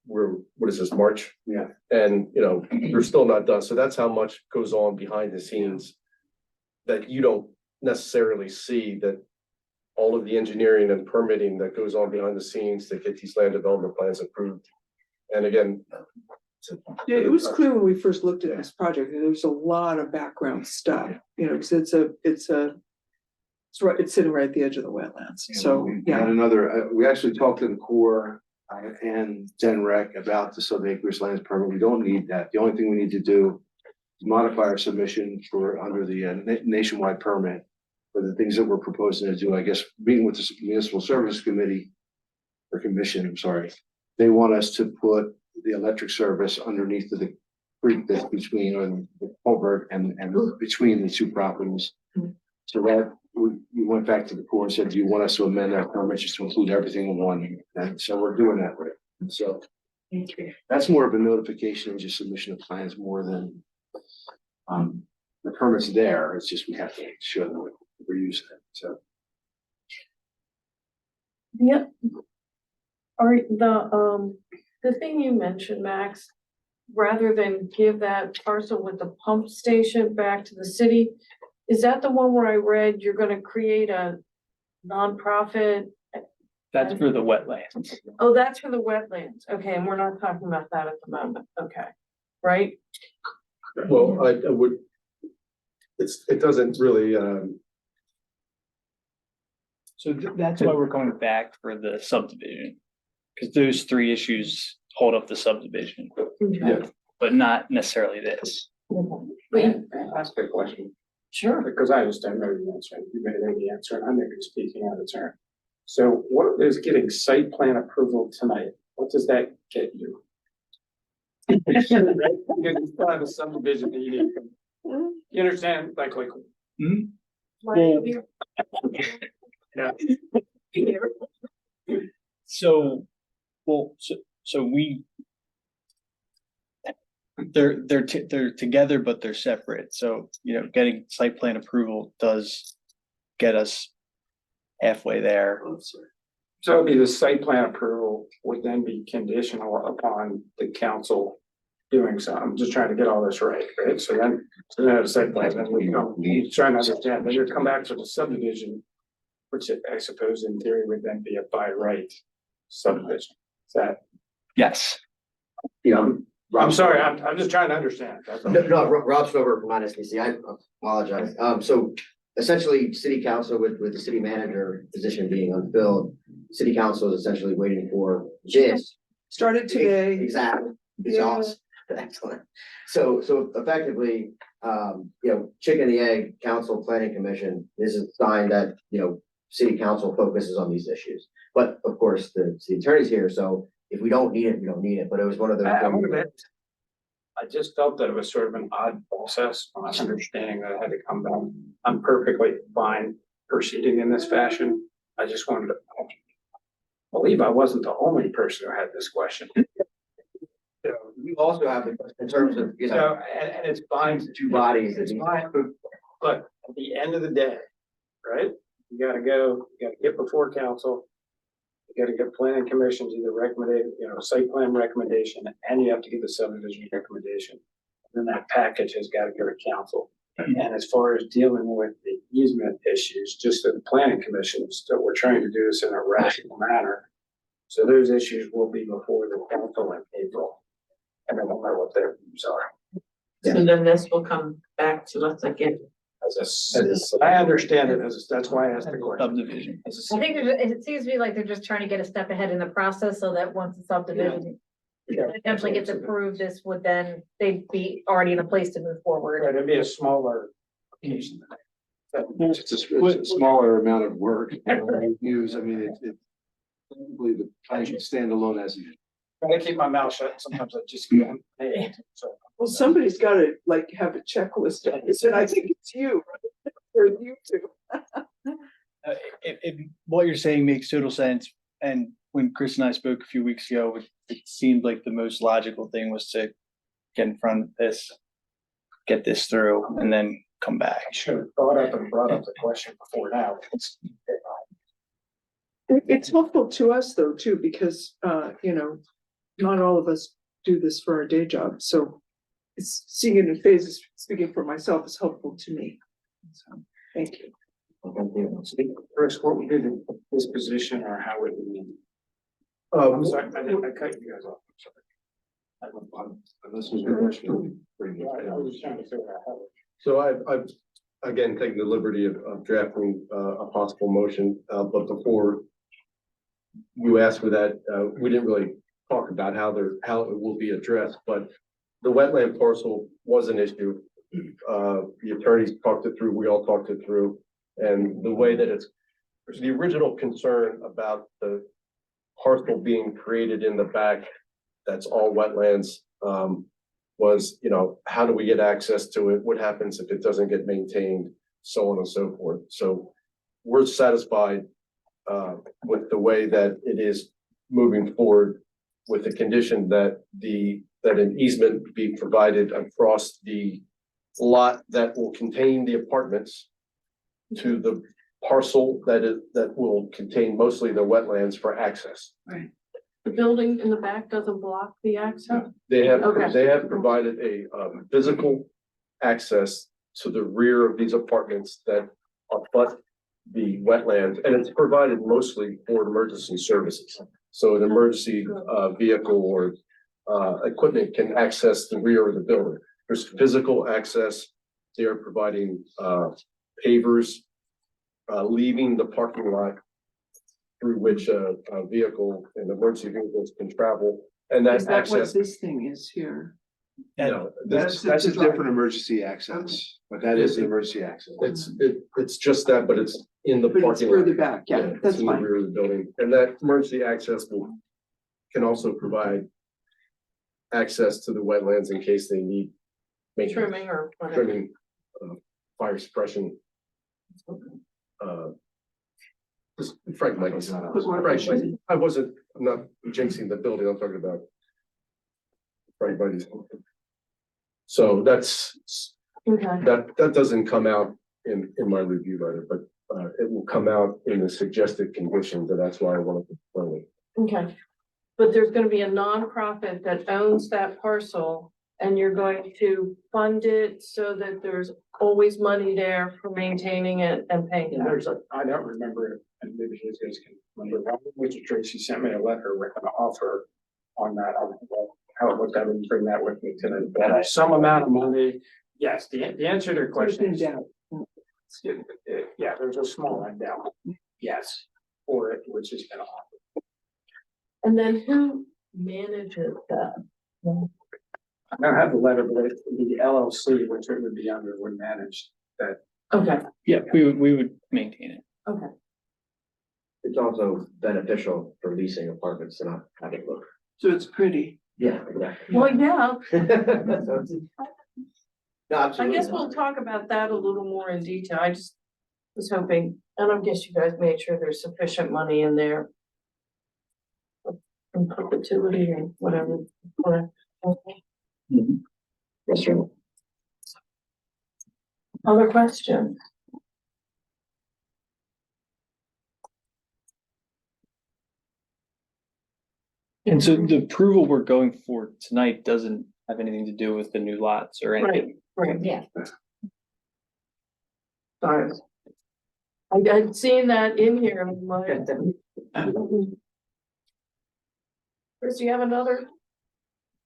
what is this, March? Yeah. And, they're still not done, so that's how much goes on behind the scenes. That you don't necessarily see, that all of the engineering and permitting that goes on behind the scenes to get these land development plans approved. And again. Yeah, it was clear when we first looked at this project, that there's a lot of background stuff, because it's sitting right at the edge of the wetlands, so, We yeah. had another, we actually talked to the Corps and Denrec about the sub-acres lands permit. We don't need that. The only thing we need to do is modify our submission for under the nationwide permit for the things that we're proposing to do. I guess meeting with the Municipal Service Committee or Commission, I'm sorry. They want us to put the electric service underneath the creek that's between, or the culvert and between the 2 properties. So that we went back to the Corps and said, do you want us to amend our permit just to include everything in one? And so we're doing that, right? And so that's more of a notification and just submission of plans more than the permit's there. It's just we have to show them we're using it. So Yep. All right, the thing you mentioned, Max, rather than give that parcel with the pump station back to the city, is that the one where I read you're gonna create a nonprofit? That's for the wetlands. Oh, that's for the wetlands. Okay, and we're not talking about that at the moment. Okay, right? Well, I would. It doesn't really, So that's why we're going back for the subdivision. Because those 3 issues hold up the subdivision, yeah, but not necessarily this. Ask a question, Sure. because I just don't know the answer. You may know the answer, and I may be speaking out of turn. So what is getting site plan approval tonight? What does that get you? You still have a subdivision that you need. You understand, like, Well, yeah. so they're together, but they're separate. So, getting site plan approval does get us halfway there. So it'd be the site plan approval would then be conditional upon the council doing so. I'm just trying to get all this right? So then the site plan, then we come, you trying to understand, then you come back to the subdivision, which I suppose in theory would then be a by right subdivision. Is that, Yes. I'm sorry, I'm just trying to understand. That's all. No, Rob Stover from NSBC. I apologize. So essentially, city council with the city manager position being unfilled, city council is essentially waiting for this. Started today. Exactly, it's Yeah. awesome, excellent. So effectively, chicken the egg, council, planning commission, this is a sign that, city council focuses on these issues. But of course, the city attorney's here, so if we don't need it, we don't need it, but it was one of those. I just felt that it was sort of an odd process, understanding that I had to come back. I'm perfectly fine proceeding in this fashion. I just wanted to believe I wasn't the only person who had this question. You also have, in terms of, And it's fine. two bodies. It's fine, but at the end of the day, right? You gotta get before council. You gotta get planning commissions either recommended, site plan recommendation, and you have to get the subdivision recommendation. And then that package has gotta go to council. And as far as dealing with the easement issues, just the planning commission, still, we're trying to do this in a rational manner. So those issues will be before the council in April. And I don't know what their views are. And then this will come back to us again. I understand it that's why I asked the question. Subdivision. I think it seems to me like they're just trying to get a step ahead in the process so that once the subdivision eventually gets approved, this would then, they'd be already in a place to move forward. Right, it'd be a smaller application. It's a smaller amount of work. Use, I mean, probably the plan should stand alone as it. Trying to keep my mouth shut, sometimes I just go, hey, so. Well, somebody's gotta like have a checklist on this, and I think it's you, right? Or you two. What you're saying makes total sense. And when Chris and I spoke a few weeks ago, it seemed like the most logical thing was to get in front of this, get this through, and then come back. I should have thought up and brought up the question before now. It's helpful to us though, too, because, not all of us do this for our day job, so it's seeing it in phases, speaking for myself, is helpful to me. So, thank you. Chris, what would be the disposition or how would we? I'm sorry, I cut you guys off. I'm sorry. Unless there's a question. I was just trying to figure out how. So I've again taken the liberty of drafting a possible motion, but before you asked for that, we didn't really talk about how it will be addressed, but the wetland parcel was an issue. The attorneys talked it through, we all talked it through, and the way that the original concern about the parcel being created in the back, that's all wetlands, was, how do we get access to it? What happens if it doesn't get maintained? So on and so forth. So we're satisfied with the way that it is moving forward, with the condition that an easement be provided across the lot that will contain the apartments to the parcel that will contain mostly the wetlands for access. The building in the back doesn't block the access? They have Okay. provided a physical access to the rear of these apartments that abut the wetlands, and it's provided mostly for emergency services. So an emergency vehicle or equipment can access the rear of the building. There's physical access. They are providing pavers leaving the parking lot through which a vehicle and emergency vehicles can travel. And Is that that what access, this thing is here? no, That's a different emergency access, but that is the emergency access. it's just that, but it's in the But it's parking lot. further back, yeah, It's that's in the fine. rear of the building, and that emergency access can also provide access to the wetlands in case they need maintenance, Trimming or whatever. trimming, fire suppression. Just Frank Michael. I'm not jinxing the building, I'm talking about Frank Buddy's. So Okay. that doesn't come out in my review letter, but it will come out in the suggested conditions, and that's why I wanted to explain it. Okay. But there's gonna be a nonprofit that owns that parcel, and you're going to fund it so that there's always money there for maintaining it and paying And it. there's I don't remember it, and maybe you guys can remember, Mr. Tracy sent me a letter with an offer on that. I don't know how it looked, I didn't bring that with me today, but some amount of money. Yes, the answer to your It's question been is down. Yeah, there's a small endowment, yes, for it, which has been offered. And then who manages that? I don't have the letter, but the LLC, which it would be under, would manage that. Okay, Yeah, we would maintain it. okay. It's also beneficial for leasing apartments to not have it look. So it's pretty. Yeah, exactly. Well, yeah, No, I absolutely. guess we'll talk about that a little more in detail. I just was hoping, and I guess you guys made sure there's sufficient money in there. In perpetuity or whatever. Yes, sir. Other questions? And so the approval we're going for tonight doesn't have anything to do with the new lots or anything. Right. Yeah. Sorry. I'd seen that in here. And I'm like, Chris, do you have another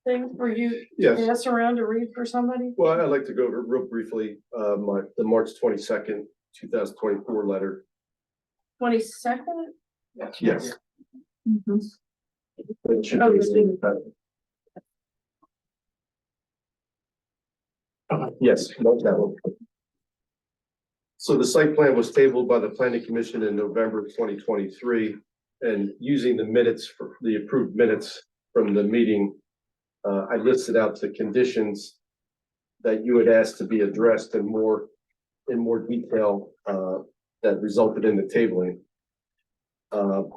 thing for you to Yes. pass around to read for somebody? Well, I'd like to go over real briefly, the March 22nd, 2024 letter. 22nd? Yes. It should Oh, be- this is- Yes, note that one. So the site plan was tabled by the planning commission in November 2023. And using the minutes for the approved minutes from the meeting, I listed out the conditions that you had asked to be addressed in more detail, that resulted in the tabling.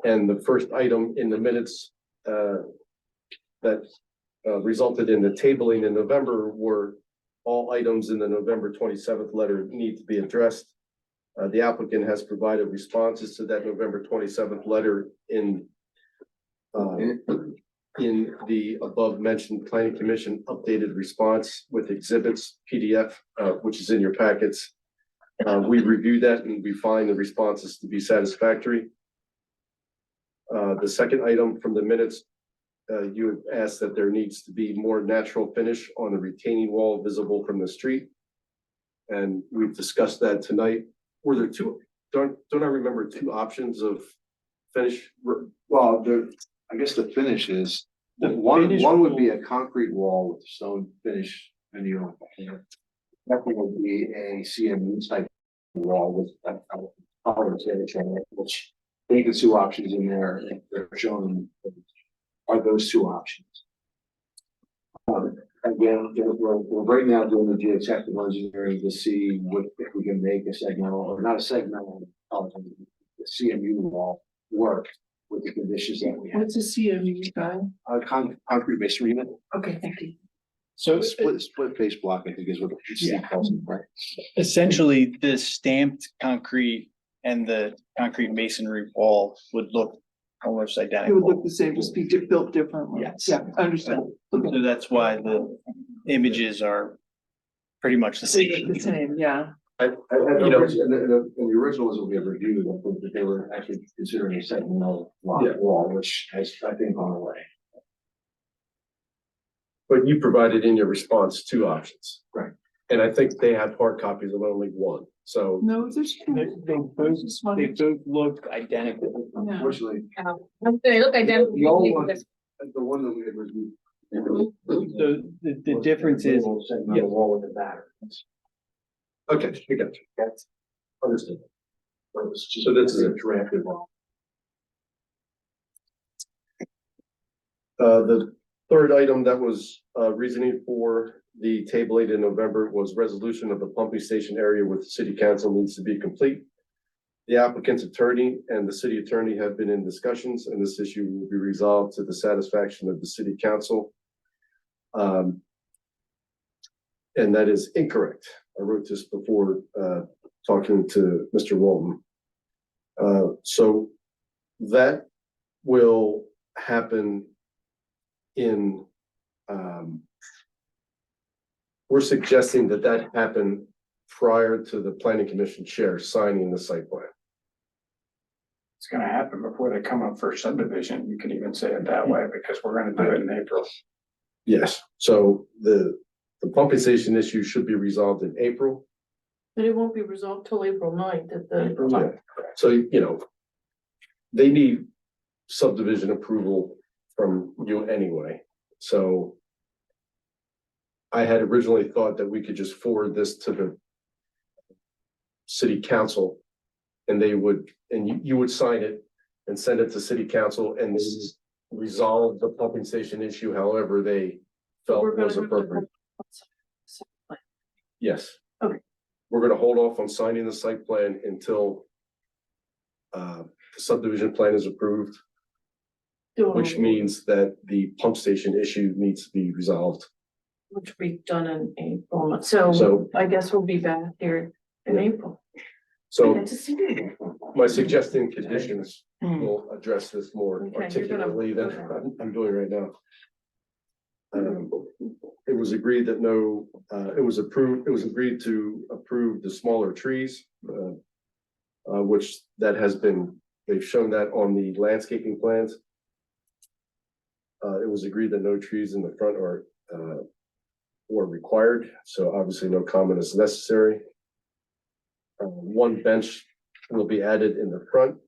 And the first item in the minutes, that resulted in the tabling in November were all items in the November 27th letter need to be addressed. The applicant has provided responses to that November 27th letter in the above mentioned planning commission updated response with exhibits PDF, which is in your packets. We reviewed that and we find the responses to be satisfactory. The second item from the minutes, you had asked that there needs to be more natural finish on the retaining wall visible from the street. And we've discussed that tonight. Were there don't I remember two options of finish? Well, I guess the finish is, The one finish would be will- a concrete wall with stone finish and that would be a CMU type wall with which I think the two options in there, if they're shown, are those two options. Again, we're right now doing the geotechnical engineering to see what, if we can make a segmental, or not a segmental, the CMU wall work with the conditions that we have. What's a CMU guy? Concrete masonry unit, Okay, thank you. So split face block, I think is what the city calls it, right? essentially, the stamped concrete and the concrete masonry wall would look almost It would identical. look the same, just be built differently. Yes. Yeah, I understand. Okay. So that's why the images are pretty much the same. The same, yeah. You know, In the originals that we have reviewed, I think that they were actually considering a segmental Yeah. wall, which has, I think, gone away. but you provided in your response two options. Right. And I think they had hard copies of only one. So No, there's. They both look identical. Yeah. Unfortunately, They look identical. the old one, the one that we had reviewed. So the difference is, Segmental wall with the batteries. okay, I got you. That's Understood. So this is a drafted wall. The third item that was reasoning for the tabling in November was resolution of the pumping station area with the city council needs to be complete. The applicant's attorney and the city attorney have been in discussions, and this issue will be resolved to the satisfaction of the city council. And that is incorrect. I wrote this before talking to Mr. Walton. So that will happen in, we're suggesting that that happen prior to the planning commission chair signing the site plan. It's gonna happen before they come up for subdivision. You can even say it that way, because we're gonna do it in April. Yes, so the pumping station issue should be resolved in April. But it won't be resolved till April 9th at the. Yeah. So, you know, they need subdivision approval from you anyway, so I had originally thought that we could just forward this to the city council, and they would, and you would sign it and send it to city council and this is resolve the pumping station issue however they felt We're gonna was have to- appropriate. Yes. Okay. We're gonna hold off on signing the site plan until the subdivision plan is approved, which means that the pump station issue needs to be resolved. Which will be done in April, so So- I guess we'll be back here in April. So Good to see you. my suggesting conditions will address this more Okay, you're gonna- articulately than I'm doing right now. It was agreed that it was agreed to approve the smaller trees, which they've shown that on the landscaping plans. It was agreed that no trees in the front were required, so obviously no comment is necessary. One bench will be added in the front,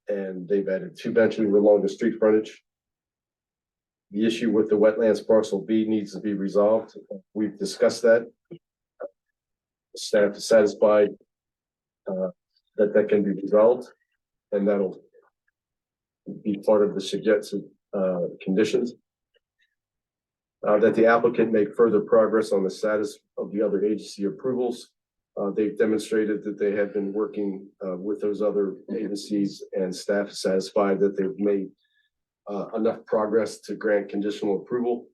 and they've added 2 benches along the street frontage. The issue with the wetlands parcel B needs to be resolved. We've discussed that. Staff is satisfied that can be resolved, and that'll be part of the suggested conditions. That the applicant make further progress on the status of the other agency approvals. They've demonstrated that they have been working with those other agencies, and staff is satisfied that they've made enough progress to grant conditional approval.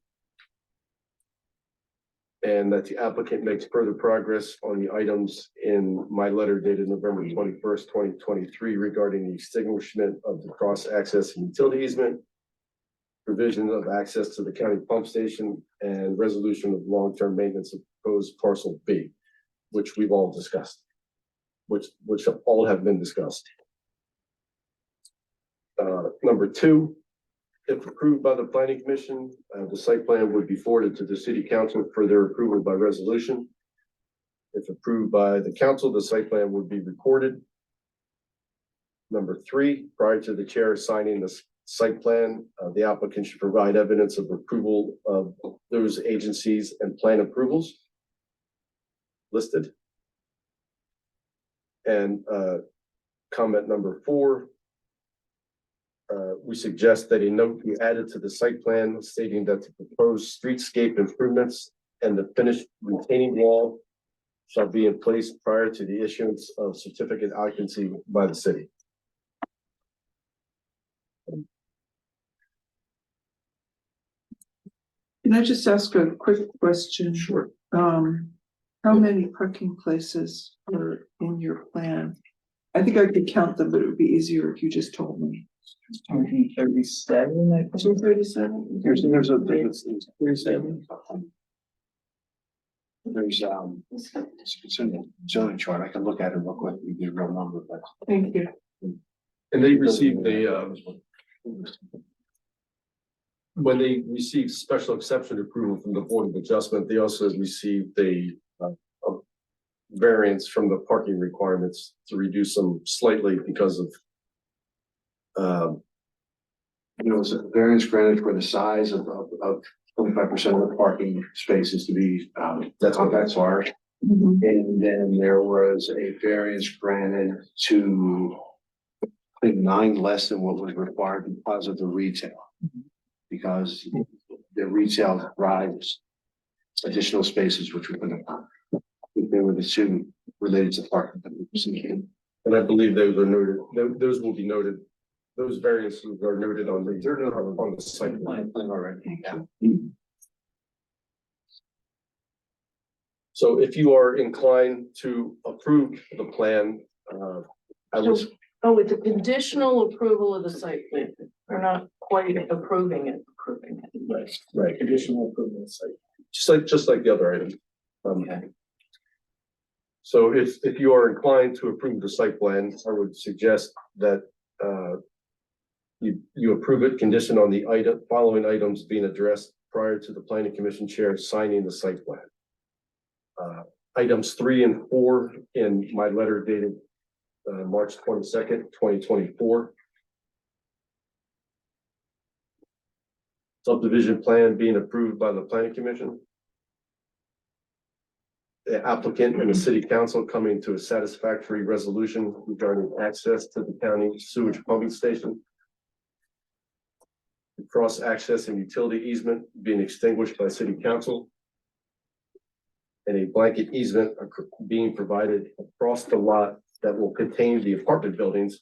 And that the applicant makes further progress on the items in my letter dated November 21st, 2023 regarding the extinguishment of the cross-access and utility easement, provision of access to the county pump station, and resolution of long-term maintenance of proposed parcel B, which we've all discussed, which all have been discussed. Number 2, if approved by the planning commission, the site plan would be forwarded to the city council for their approval by resolution. If approved by the council, the site plan would be recorded. Number 3, prior to the chair signing the site plan, the applicant should provide evidence of approval of those agencies and plan approvals listed. And comment number 4, we suggest that a note be added to the site plan stating that the proposed streetscape improvements and the finished retaining wall shall be in place prior to the issuance of certificate occupancy by the city. Can I just ask a quick question? Sure. How many parking places are in your plan? I think I could count them, but it would be easier if you just told me. 37, I think. 237? There's a 37. There's it's in the zoning chart. I can look at it real quick. We get a real number, but. Thank you. And they received when they received special exception approval from the Board of Adjustment, they also received a variance from the parking requirements to reduce them slightly because of There was a variance granted for the size of 25% of the parking spaces to be, That's what- that's large. Mhm. And then there was a variance granted to, I think, 9 less than what was required because of the retail. Because the retail drives additional spaces, which we couldn't. I think they were the 2 related to parking that we received. and I believe those are noted, those will be noted. Those variances are noted on the site plan. Already. Thank Yeah. you. So if you are inclined to approve the plan, I would, Oh, it's a conditional approval of the site plan. We're not quite approving it. right, Additional approval site. just like the other item. Okay. So if you are inclined to approve the site plan, I would suggest that you approve it conditioned on the following items being addressed prior to the planning commission chair signing the site plan. items 3 and 4 in my letter dated March 22nd, 2024. Subdivision plan being approved by the planning commission. The applicant and the city council coming to a satisfactory resolution regarding access to the county sewage pumping station. The cross access and utility easement being extinguished by city council. And a blanket easement being provided across the lot that will contain the apartment buildings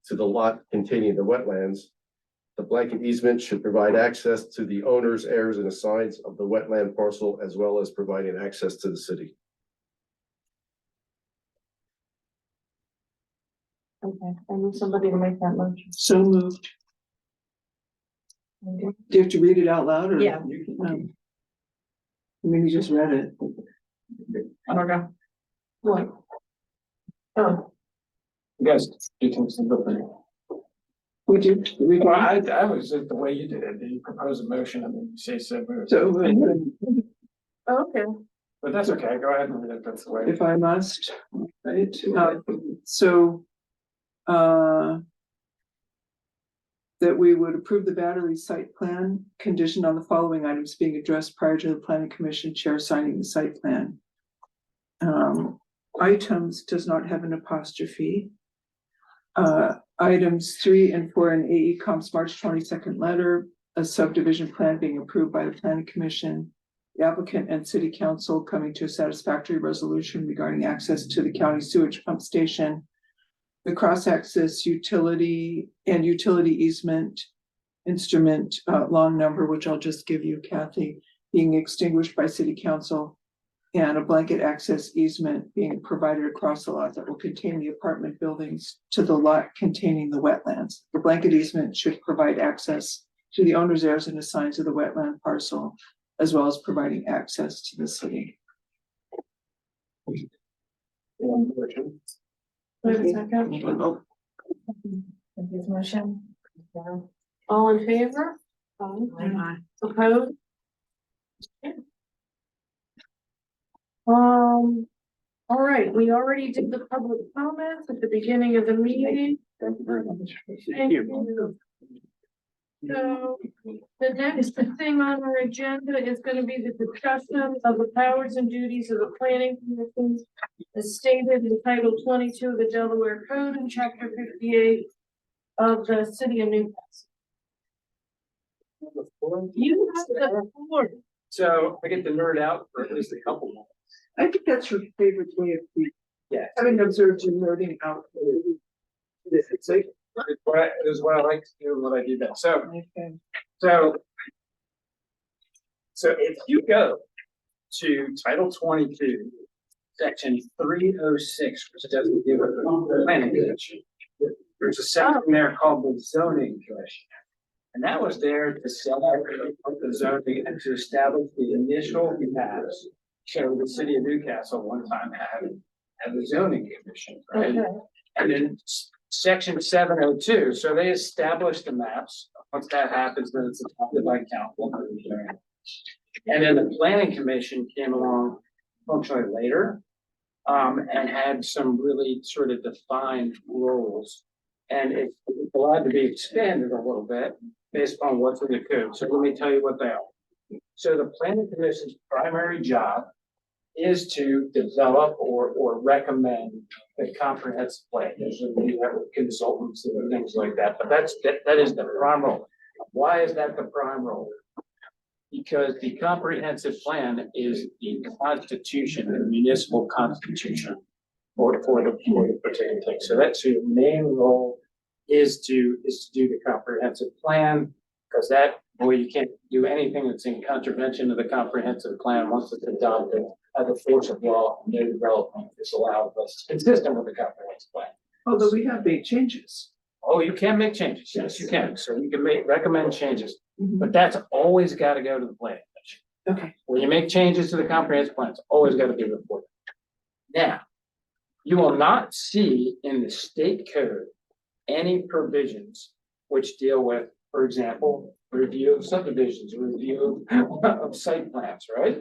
to the lot containing the wetlands. The blanket easement should provide access to the owners, heirs, and assigns of the wetland parcel, as well as providing access to the city. Okay, I need somebody to make that motion. So moved. Do you have to read it out loud or? Yeah. I mean, you just read it. I don't know. What? Oh, You guys do things differently. We do. We Well, do. I was just the way you did it. You propose a motion and then you say so moved. So okay. But that's okay. Go ahead and read it. That's the way. if I must, right? So, that we would approve the battery site plan conditioned on the following items being addressed prior to the planning commission chair signing the site plan. Items does not have an apostrophe. Items 3 and 4 in AECOM's March 22nd letter, a subdivision plan being approved by the planning commission. The applicant and city council coming to a satisfactory resolution regarding access to the county sewage pump station. The cross-access utility and utility easement instrument, long number, which I'll just give you, Kathy, being extinguished by city council. And a blanket access easement being provided across the lot that will contain the apartment buildings to the lot containing the wetlands. The blanket easement should provide access to the owner's, heirs, and assigns of the wetland parcel, as well as providing access to the city. Wait a second. His motion. All in favor? Aye. Opposed? All right, we already did the public comments at the beginning of the meeting. Thank you very much. Thank you. So the next thing on our agenda is gonna be the discussion of the powers and duties of the planning commission as stated in Title 22 of the Delaware Code and Chapter 58 of the City of Newcastle. You have the floor. So I get to nerd out for at least a couple more. I think that's your favorite way of being, Yeah. having observed you nerding out. It's like, it is what I like to do and what I do best. So, Okay. so if you go to Title 22, Section 306, which doesn't give a planning commission, there's a section there called the zoning commission. And that was there to set up the zoning and to establish the initial maps. So the city of Newcastle one time had the zoning commission, right? Okay. And then section 702, so they established the maps. Once that happens, then it's adopted by council. And then the planning commission came along functionally later. And had some really sort of defined roles. And it's allowed to be expanded a little bit based on what's in the code. So let me tell you what they are. So the planning commission's primary job is to develop or recommend a comprehensive plan. There's consultants and things like that, but that is the prime role. Why is that the prime role? Because the comprehensive plan is the constitution, the municipal constitution for the particular thing. So that's your main role is to do the comprehensive plan, because that way you can't do anything that's in contravention of the comprehensive plan once it's adopted as a force of law. No development is allowed that's consistent with the comprehensive plan. Although we have made changes. Oh, you can make changes. Yes, you can. So you can recommend changes, Mhm. but that's always got to go to the planning commission. Okay. When you make changes to the comprehensive plan, it's always got to be reported. Now, you will not see in the state code any provisions which deal with, for example, review of subdivisions, review of site plans, right?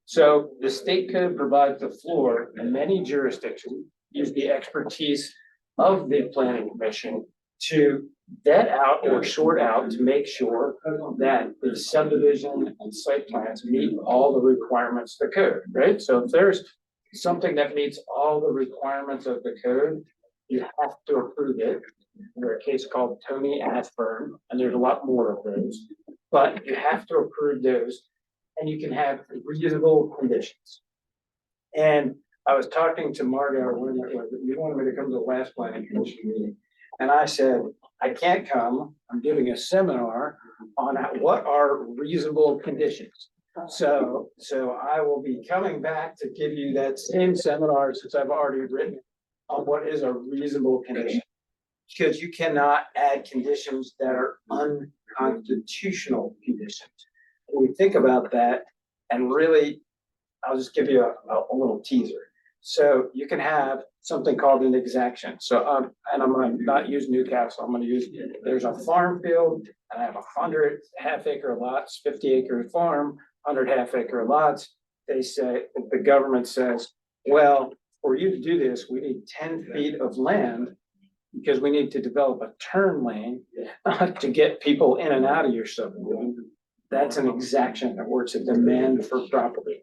So the state code provides the floor, and many jurisdictions use the expertise of the planning commission to vet out or sort out to make sure that the subdivision and site plans meet all the requirements of the code, right? So if there's something that meets all the requirements of the code, you have to approve it. There's a case called Tony Ashburn, and there's a lot more of those, but you have to approve those, and you can have reasonable conditions. And I was talking to Margo, when you wanted me to come to the last planning commission meeting, and I said, I can't come, I'm giving a seminar on what are reasonable conditions. So I will be coming back to give you that same seminar, since I've already written on what is a reasonable condition. Because you cannot add conditions that are unconstitutional conditions. When we think about that, and really, I'll just give you a little teaser. So you can have something called an exaction. So and I'm gonna not use Newcastle, I'm gonna use, there's a farm field, and I have 100 half-acre lots, 50-acre farm, 100 half-acre lots. They say, the government says, well, for you to do this, we need 10 feet of land because we need to develop a turn lane to get people in and out of your subdivision. That's an exaction, or it's a demand for property.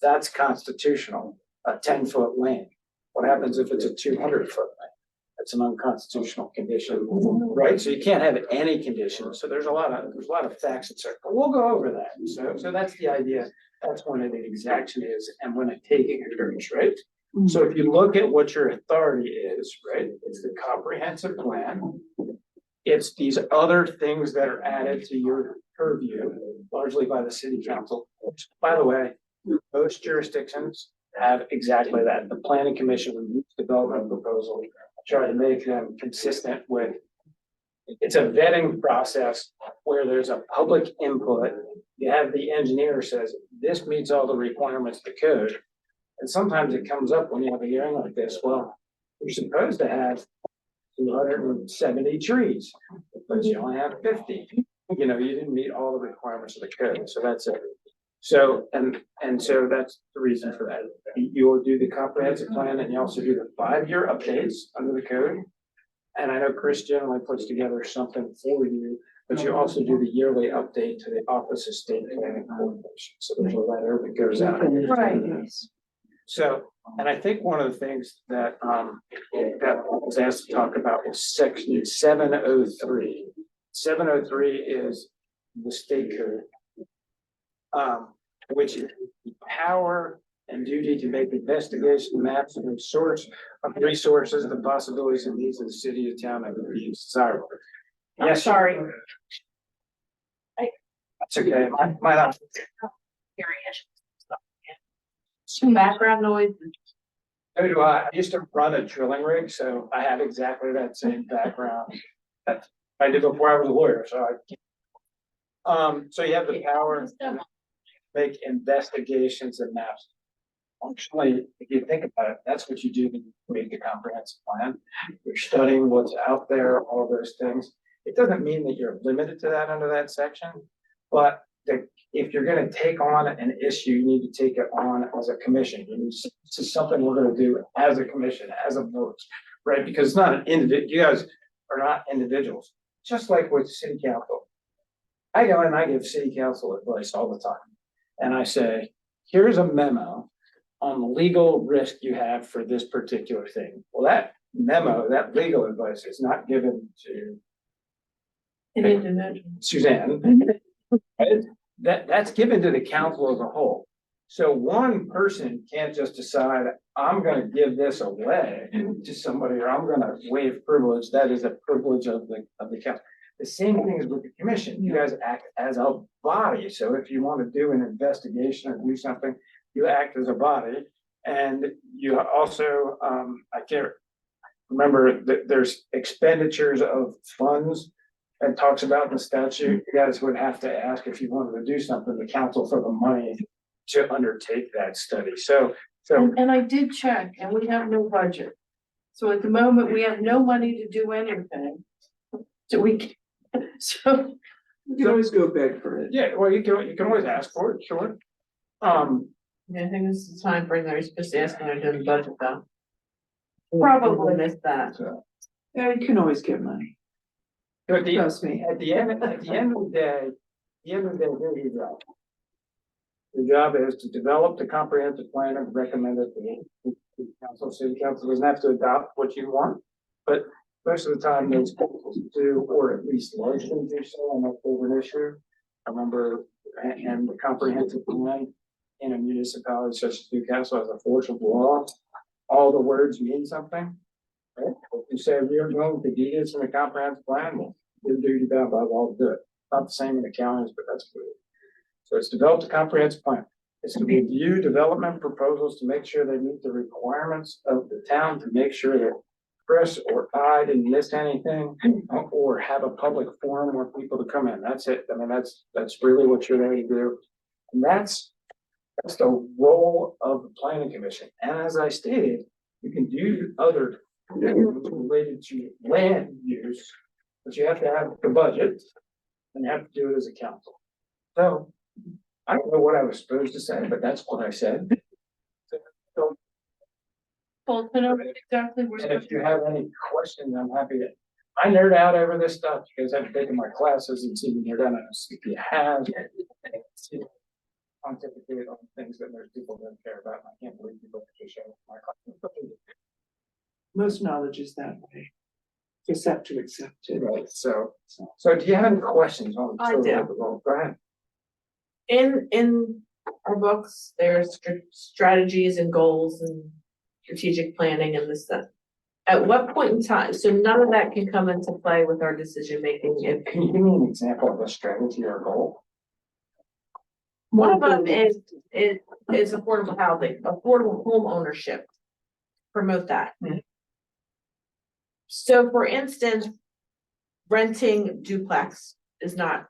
That's constitutional, a 10-foot lane. What happens if it's a 200-foot lane? That's an unconstitutional condition, right? So you can't have any conditions. So there's a lot of facts and circles. We'll go over that. So that's the idea. That's when an exaction is and when a taking occurs, right? So if you look at what your authority is, right, it's the comprehensive plan. It's these other things that are added to your purview, largely by the city council. Which, by the way, most jurisdictions have exactly that. The planning commission reviews development proposal, try to make them consistent with. It's a vetting process where there's a public input. You have the engineer says, this meets all the requirements of the code. And sometimes it comes up when you have a hearing like this, well, you're supposed to have 270 trees, but you only have 50. You know, you didn't meet all the requirements of the code, so that's it. So, and so that's the reason for that. You'll do the comprehensive plan, and you also do the 5-year updates under the code. And I know Chris generally puts together something for you, but you also do the yearly update to the Office of State Planning Coordination. So there's a letter that goes out. Right. So, and I think one of the things that that was asked to talk about was section 703. 703 is the state code, which is the power and duty to make investigation maps and source of resources, the possibilities and needs of the city or town that would be desirable. I'm Yes, sorry. that's okay. My Some background noise. So do I. I used to run a drilling rig, so I have exactly that same background that I did before I was a lawyer, so so you have the power to make investigations and maps. Functionally, if you think about it, that's what you do to make a comprehensive plan. You're studying what's out there, all those things. It doesn't mean that you're limited to that under that section, but if you're gonna take on an issue, you need to take it on as a commission. This is something we're gonna do as a commission, as a board, right? Because it's not an individual, you guys are not individuals, just like with city council. I go and I give city council advice all the time. And I say, here's a memo on the legal risk you have for this particular thing. Well, that memo, that legal advice is not given to Suzanne. Right? That's given to the council as a whole. So one person can't just decide, I'm gonna give this away to somebody, or I'm gonna waive privilege. That is a privilege of the council. The same thing is with the commission. You guys act as a body. So if you want to do an investigation or do something, you act as a body. And you also, I can't remember that there's expenditures of funds and talks about the statute. You guys would have to ask if you wanted to do something, the council for the money to undertake that study. So And I did check, and we have no budget. So at the moment, we have no money to do anything. So You can always go beg for it. Yeah, well, you can always ask for it, sure. Yeah, I think this is the time frame that we're supposed to ask when they're doing the budget though. Probably. Missed that. Yeah, you can always get money, But trust me. at the end of the day, here's your job. Your job is to develop the comprehensive plan and recommend it to the council. City council doesn't have to adopt what you want, but most of the time those councils do, or at least largely do so, and that's over an issue. I remember, and the comprehensive plan in a municipality such as Newcastle has a force of law. All the words mean something. Right? If you say we are going to do this in a comprehensive plan, well, you're duty bound by law to do it. Not the same in the counties, but that's good. So it's developed a comprehensive plan. It's to review development proposals to make sure they meet the requirements of the town, to make sure that Chris or I didn't miss anything, or have a public forum where people to come in. That's it. I mean, that's really what you're there to do. And that's the role of the planning commission. And as I stated, you can do other things related to land use, but you have to have the budget and you have to do it as a council. So I don't know what I was supposed to say, but that's what I said. So, Well, to know exactly where. and if you have any questions, I'm happy to. I nerd out over this stuff because I've taken my classes and seen nerd out on if you have. Pontificate on things that most people don't care about. I can't believe people actually show my class. Most knowledge is that way. Just have to accept it. Right, so do you have any questions on? I do. Go ahead. In our books, there's strategies and goals and strategic planning and this stuff. At what point in time, so none of that can come into play with our decision making if Can you give me an example of a strategy or goal? one of them is affordable housing, affordable home ownership. Promote that. Mhm. So for instance, renting duplex is not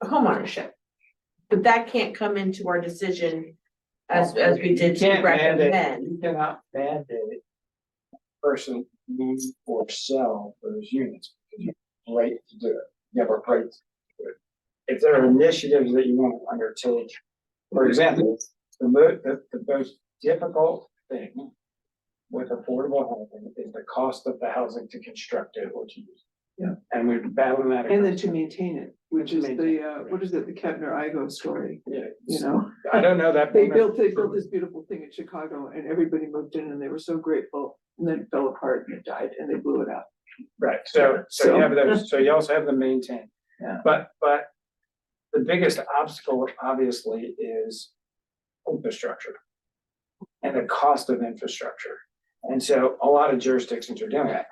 a home ownership. But that can't come into our decision as we did to Can't mandate- recommend. You cannot mandate a person move or sell those units, because you have a right to do it. You have a right to do it. If there are initiatives that you want to undertake, for example, the most difficult thing with affordable housing is the cost of the housing to construct it or to use. Yeah. And we've been battling that. And then to maintain it, which is the, what is it, the Kevner Igo story, Yeah, you know? I don't know that. They built this beautiful thing in Chicago and everybody moved in and they were so grateful. And then it fell apart and it died and they blew it out. Right, so you have those, so you also have the maintain. Yeah. But the biggest obstacle obviously is infrastructure. And the cost of infrastructure. And so a lot of jurisdictions are doing that.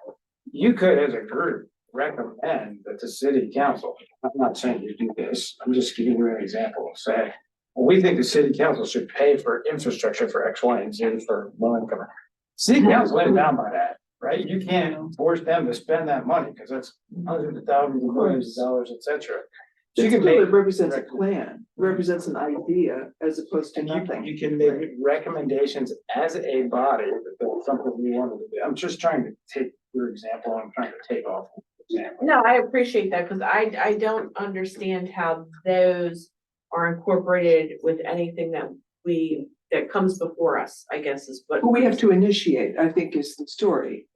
You could, as a group, recommend that the city council, I'm not saying you do this, I'm just giving you an example of saying, well, we think the city council should pay for infrastructure for X, Y, and Z for low income. City council ain't bound by that, right? You can't force them to spend that money because that's hundreds of thousands of millions of dollars, et cetera. So you It can make, represents a plan, represents an idea as opposed to and nothing. you can make recommendations as a body, that that's something we wanted to do. I'm just trying to take your example, I'm trying to take off. Example. No, I appreciate that, because I don't understand how those are incorporated with anything that comes before us, I guess is what. But we have to initiate, I think is the story.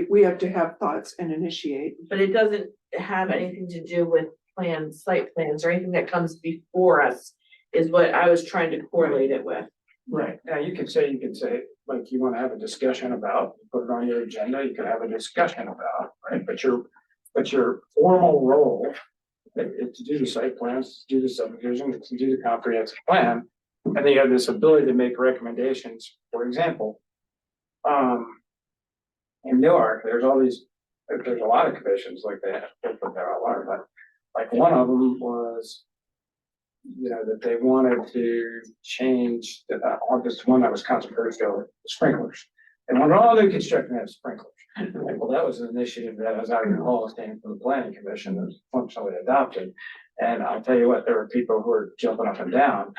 We have to have thoughts and initiate. But it doesn't have anything to do with plans, site plans, or anything that comes before us, is what I was trying to correlate it with. Right, now you could say, like, you wanna have a discussion about, put it on your agenda, you could have a discussion about, right? But your formal role is to do the site plans, to do the subdivision, to do the comprehensive plan. And then you have this ability to make recommendations, for example. In Newark, there's a lot of commissions like that, but there are a lot, but like one of them was, you know, that they wanted to change on this one that was controversial, sprinklers. And when all new construction has sprinklers. Well, that was an initiative that, as I recall, came from the planning commission that was functionally adopted. And I'll tell you what, there were people who were jumping up and down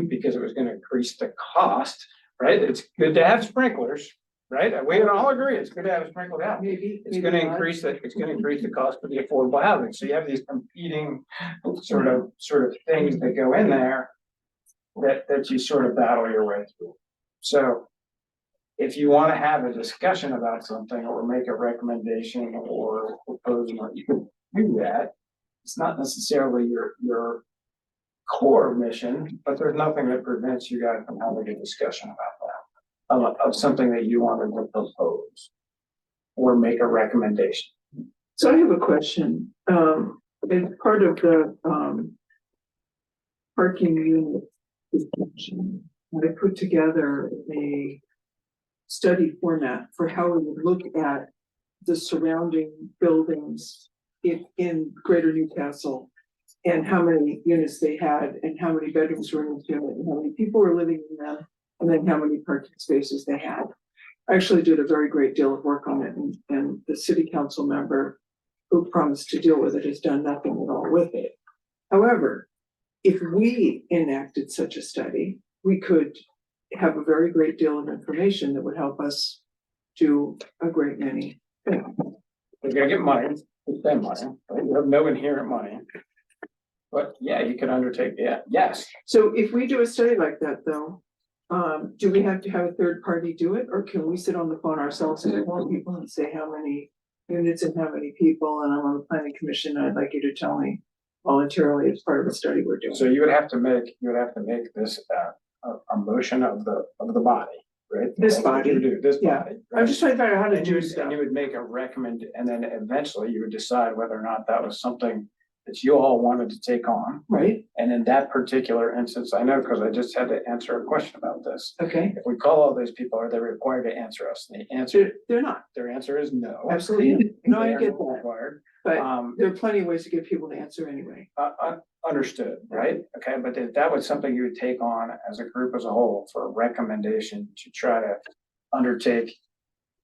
because it was gonna increase the cost, right? It's good to have sprinklers, right? We can all agree it's gonna have a sprinkled out. Maybe. It's gonna increase the cost of the affordable housing, so you have these competing sort of things that go in there. That you sort of battle your way through. So. If you wanna have a discussion about something or make a recommendation or propose, you can do that. It's not necessarily your core mission, but there's nothing that prevents you guys from having a discussion about that. Of something that you wanted to propose. Or make a recommendation. So I have a question, as part of the, parking unit discussion, I put together a study format for how we would look at the surrounding buildings in Greater Newcastle and how many units they had and how many bedrooms were in each unit and how many people were living in them and then how many parking spaces they had. I actually did a very great deal of work on it and the city council member who promised to deal with it has done nothing at all with it. However, if we enacted such a study, we could have a very great deal of information that would help us do a great many things. You're gonna get money, you spend money, right? You have no inherent money. But yeah, you can undertake, yes. So if we do a study like that though, do we have to have a third party do it, or can we sit on the phone ourselves and call people and say how many units and how many people, and I'm on the planning commission, I'd like you to tell me voluntarily as part of the study we're doing. So you would have to make this a motion of the body, right? This That's what body. you would do, this Yeah. body. I'm just trying to figure out how to And you do would, stuff. and you would make a recommend, and then eventually you would decide whether or not that was something that you all wanted to take on. Right, And in that particular instance, I know, because I just had to answer a question about this. okay, If we call all those people, are they required to answer us? And the answer, they're not, their answer is no. absolutely, no, They I are get not that, required. but there are plenty of ways to get people to answer anyway. Understood, right? Okay, but if that was something you would take on as a group as a whole for a recommendation to try to undertake,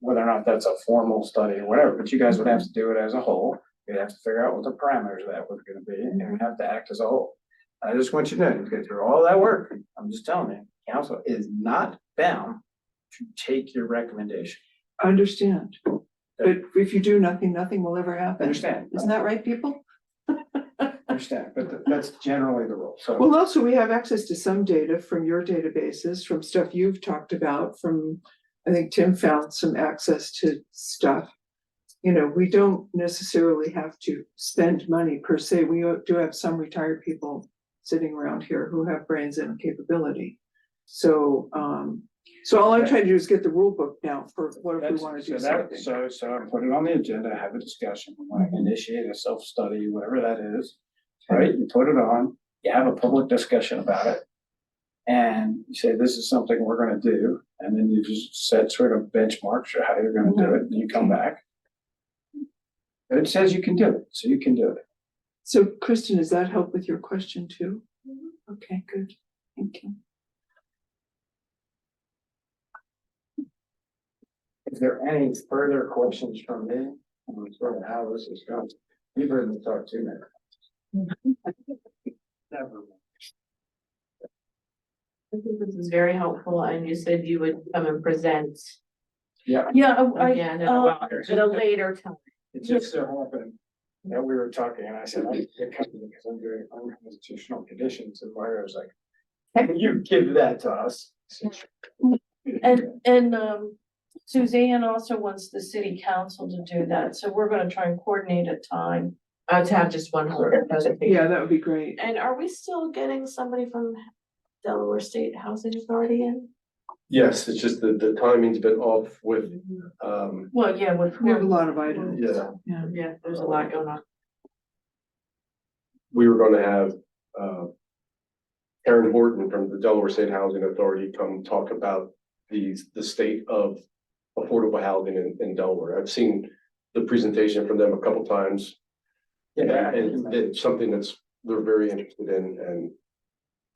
whether or not that's a formal study or whatever, but you guys would have to do it as a whole. You'd have to figure out what the parameters of that was gonna be, and you'd have to act as a whole. I just want you to know, you go through all that work, I'm just telling you, council is not bound to take your recommendation. I understand, but if you do nothing, nothing will ever happen. Understand? Isn't that right, people? Understand, but that's generally the rule, so. Well, also, we have access to some data from your databases, from stuff you've talked about, from, I think Tim found some access to stuff. You know, we don't necessarily have to spend money per se. We do have some retired people sitting around here who have brains and capability. So, so all I'm trying to do is get the rule book now for what if we want to do something. So I put it on the agenda, have a discussion, we want to initiate a self-study, whatever that is. Right, you put it on, you have a public discussion about it. And you say, this is something we're gonna do, and then you just set sort of benchmarks for how you're gonna do it, and you come back. But it says you can do it, so you can do it. So Kristen, does that help with your question too? Okay, good, thank you. Is there any further questions from me on sort of how this is going? You've heard me talk too many. Never. I think this is very helpful, and you said you would come and present Yeah. Yeah, again at a later time. It just so happened that we were talking and I said, I can't come because I'm doing unconstitutional conditions, and Mario was like, can you give that to us? and Suzanne also wants the city council to do that, so we're gonna try and coordinate a time. To have just one whole presentation. Yeah, that would be great. And are we still getting somebody from Delaware State Housing Authority in? Yes, it's just the timing's been off with, Well, yeah, with. We have a lot of items. yeah, Yeah, there's a lot going on. we were gonna have, Karen Horton from the Delaware State Housing Authority come talk about the state of affordable housing in Delaware. I've seen the presentation from them a couple times. Yeah. And it's something they're very interested in, and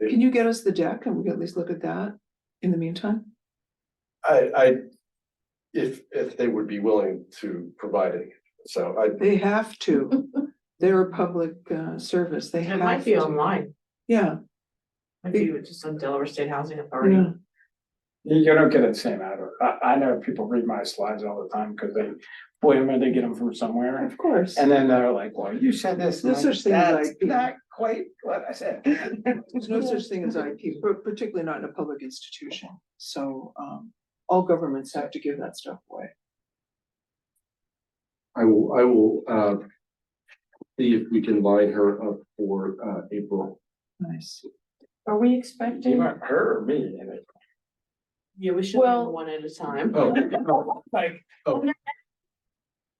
Can you get us the deck and we can at least look at that in the meantime? if they would be willing to provide it, so They have to. They're a public service. They It have might be to. online. Yeah, Might be just on Delaware State Housing Authority. yeah. You don't get the same out of it. I know people read my slides all the time because they get them from somewhere. Of course. And then they're like, well, you said this. No such thing as IP. Not quite what I said. There's no such thing as IP, particularly not in a public institution. So, all governments have to give that stuff away. I will, see if we can line her up for, April. Nice. Are we You expecting? want her or me? And Yeah, we should do Well- one at a time. Oh, like,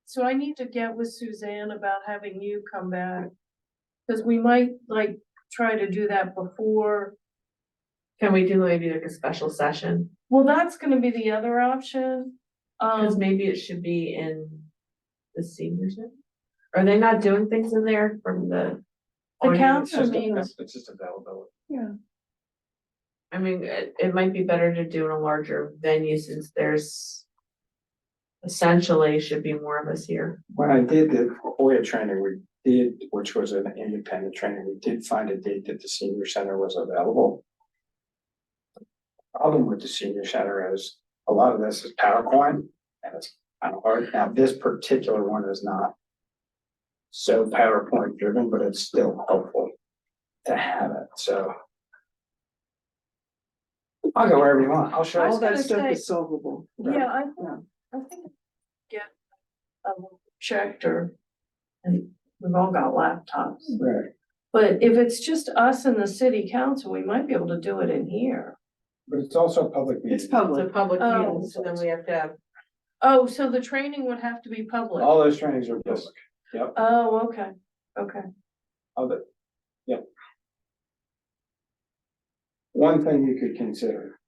So I need to get with Suzanne about having you come back. Cause we might like try to do that before. Can we do maybe like a special session? Well, that's gonna be the other option. Cause maybe it should be in the senior center. Are they not doing things in there from the? The or council it's means, it's just availability. Yeah. I mean, it might be better to do in a larger venue since there's. Essentially should be more of us here. When I did the OIA training, we did, which was an independent training, we did find a date that the senior center was available. Problem with the senior center is a lot of this is PowerPoint and it's kind of hard. Now, this particular one is not so PowerPoint driven, but it's still helpful to have it. So I'll go wherever you want. I'll show I you. was All that gonna stuff say- is solvable. yeah, Yeah. I think get a projector. And we've all got laptops, Right. but if it's just us and the city council, we might be able to do it in here. But it's also a public meeting. It's It's a public. public Oh. meeting, so then we have to have, Oh, so the training would have to be public? All those trainings are public. Yep. Oh, okay, okay. Other, yep. One thing you could consider.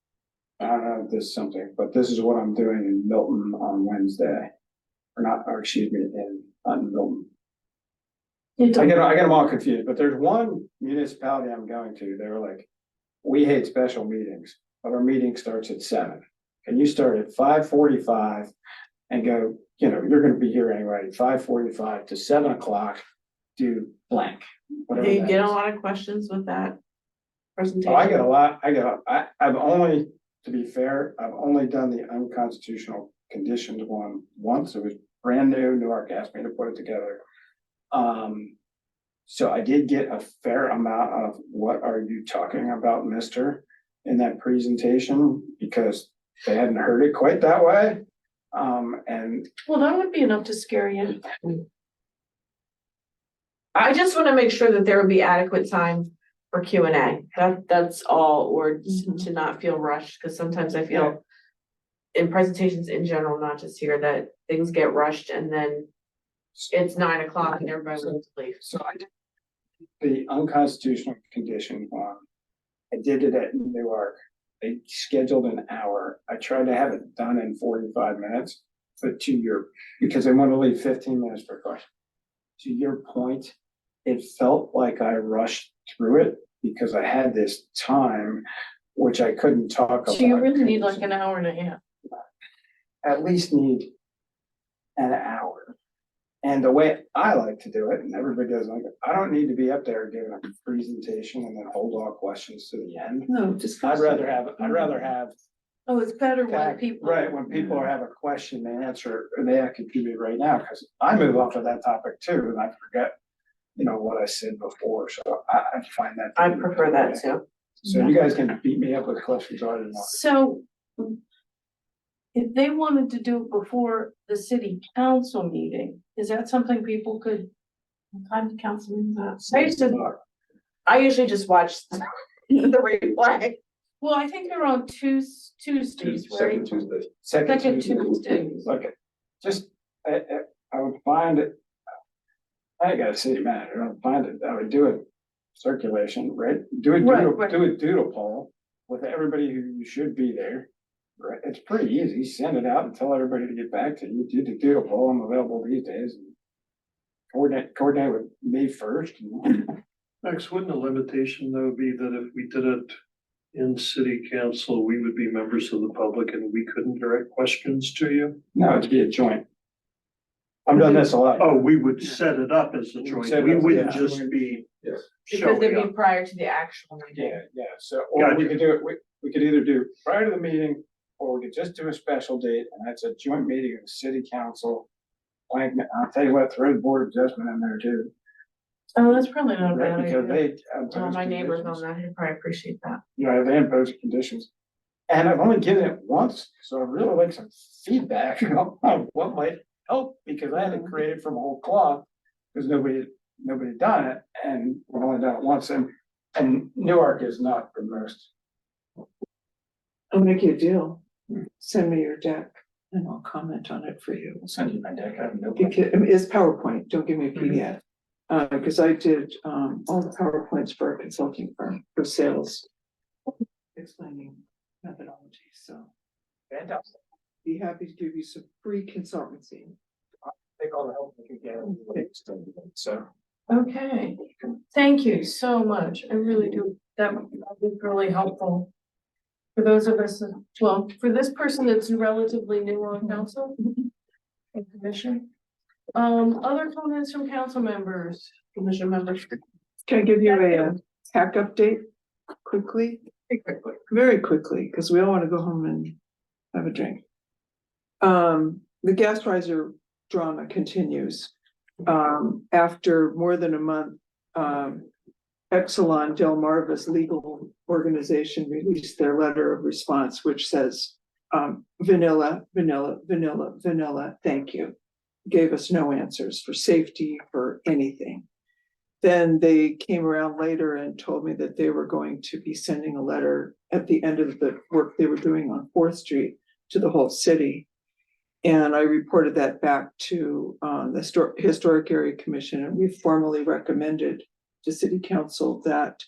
I don't know if this is something, but this is what I'm doing in Milton on Wednesday. Or not, or excuse me, on Milton. You I don't- get them all confused, but there's one municipality I'm going to, they were like, we hate special meetings, but our meeting starts at 7. Can you start at 5:45 and go, you're gonna be here anyway, 5:45 to 7 o'clock, do blank. whatever do you that get a is. lot of questions with that? Presentation? Oh, I get a lot, I've only, to be fair, I've only done the unconstitutional conditioned one once, it was brand new, Newark asked me to put it together. So I did get a fair amount of what are you talking about, mister, in that presentation, because they hadn't heard it quite that way. And Well, that would be enough to scare you. I just wanna make sure that there would be adequate time for Q and A. That's all, or to not feel rushed, cause sometimes I feel. In presentations in general, not just here, that things get rushed and then it's 9 o'clock and everybody wants to leave. so I did the unconstitutional condition one. I did it at Newark. They scheduled an hour. I tried to have it done in 45 minutes, but because I want to leave 15 minutes for question. To your point, it felt like I rushed through it because I had this time, which I couldn't talk about. So you really need like an hour and a half. At least need an hour. And the way I like to do it, and everybody does like it, I don't need to be up there giving a presentation and then hold all questions to the end. No, discuss. I'd rather have, Oh, it's better when fact, people. right, when people have a question, they answer, or they have to do it right now, because I move off of that topic too, and I forget, what I said before, so I find that. to I be- prefer that too. So you guys can beat me up with questions all you want. So. If they wanted to do it before the city council meeting, is that something people could? What time do council meetings are? I usually just watch the replay. Well, I think they're on Tuesdays, Second right? Tuesday. Second Second Tuesday. Tuesday. Look, I would find it. I got a city manager, I would find it, I would do it circulation, right? Do a Right, doodle, right. do a doodle poll with everybody who should be there. Right, it's pretty easy, send it out and tell everybody to get back to you, do the doodle poll, I'm available these days. Coordinate with me first. Max, wouldn't the limitation though be that if we did it in city council, we would be members of the public and we couldn't direct questions to you? No, it'd be a joint. I've done this a lot. Oh, we would set it up as a joint. Set it We up, wouldn't yeah. just be Yes. Because showing it'd up. be prior to the actual meeting. Yeah, so, or we Gotcha. could do it, we could either do prior to the meeting or we could just do a special date, and that's a joint meeting of the city council. Like, I'll tell you what, throw the board of adjustment in there too. Oh, that's probably not a Right, bad because idea. they impose My neighbors conditions. on that, he'd probably appreciate that. You know, they impose conditions. And I've only given it once, so I really like some feedback on what might help, because I had to create it from whole cloth. Because nobody had done it, and we've only done it once, and Newark is not the most. I'll make you a deal. Send me your deck and I'll comment on it for you. I'll send you my deck, I have no. Because, I mean, it's PowerPoint, don't give me a PDF. Because I did, all the PowerPoints for a consulting firm for sales. Explaining methodology, so Fantastic. be happy to give you some free consultancy. Take all the help we can get. So. Okay, thank you so much. I really do. That was really helpful. For those of us, well, for this person that's relatively new on council and commission. Other comments from council members, commission members? Can I give you a hack update quickly? Very quickly, because we all want to go home and have a drink. The gas riser drama continues. After more than a month, Exelon Delmarva's legal organization released their letter of response, which says, vanilla, vanilla, vanilla, vanilla, thank you. Gave us no answers for safety, for anything. Then they came around later and told me that they were going to be sending a letter at the end of the work they were doing on 4th Street to the whole city. And I reported that back to the Historic Area Commission, and we formally recommended to City Council that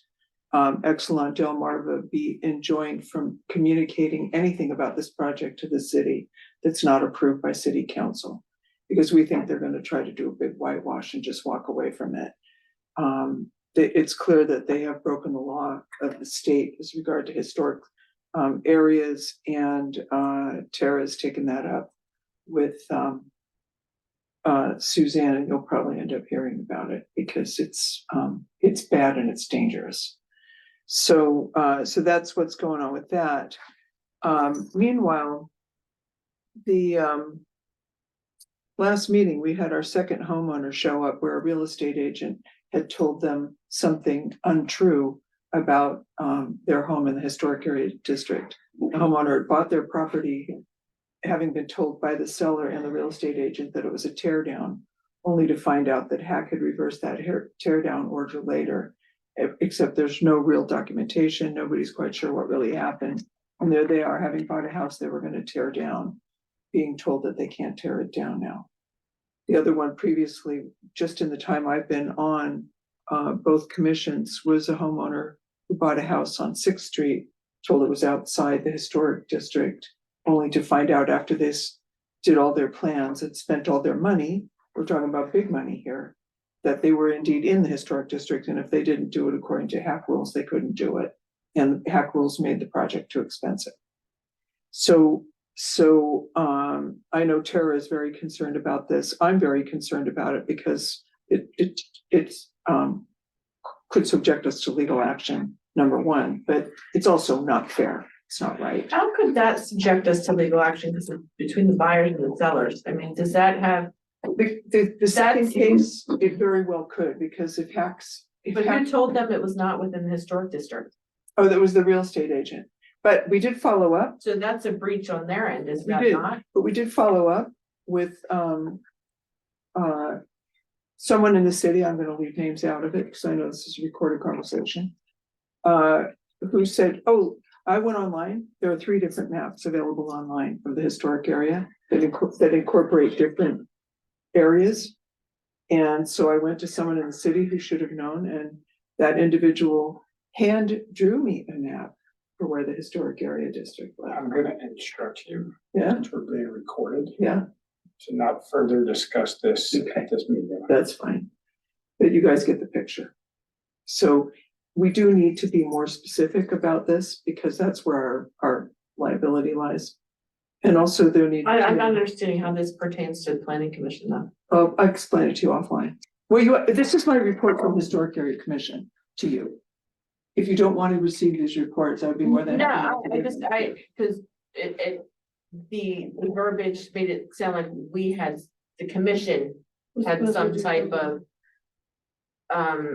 Exelon Delmarva be enjoined from communicating anything about this project to the city that's not approved by City Council, because we think they're going to try to do a big whitewash and just walk away from it. It's clear that they have broken the law of the state as regard to historic areas, and Tara has taken that up with Suzanne, and you'll probably end up hearing about it because it's bad and it's dangerous. So that's what's going on with that. Meanwhile, the last meeting, we had our second homeowner show up where a real estate agent had told them something untrue about their home in the historic area district. The homeowner had bought their property, having been told by the seller and the real estate agent that it was a tear down, only to find out that HAC had reversed that tear down order later, except there's no real documentation. Nobody's quite sure what really happened. And there they are, having bought a house they were going to tear down, being told that they can't tear it down now. The other one previously, just in the time I've been on both commissions, was a homeowner who bought a house on 6th Street, told it was outside the historic district, only to find out after this did all their plans and spent all their money, we're talking about big money here, that they were indeed in the historic district, and if they didn't do it according to HAC rules, they couldn't do it. And HAC rules made the project too expensive. So I know Tara is very concerned about this. I'm very concerned about it because it could subject us to legal action, number one, but it's also not fair. It's not right. How could that subject us to legal action? Because it's between the buyers and the sellers. I mean, does that have? The second case, it very well could, because if HAC's. But who told them it was not within the historic district? Oh, that was the real estate agent. But we did follow up. So that's a breach on their end, is We that did. not? But we did follow up with someone in the city, I'm gonna leave names out of it because I know this is a recorded conversation. Who said, oh, I went online, there are 3 different maps available online from the historic area that incorporate different areas. And so I went to someone in the city who should have known, and that individual hand drew me a map for where the historic area district was. I'm gonna instruct you. Yeah. Since we're being recorded. Yeah. To not further discuss this at this meeting. That's fine. But you guys get the picture. So we do need to be more specific about this because that's where our liability lies. And also there need. I'm not understanding how this pertains to the planning commission though. I'll explain it to you offline. Well, this is my report from Historic Area Commission to you. If you don't want to receive these reports, I would be more than. No, happy to because the verbiage made it sound like we had, the commission had some type of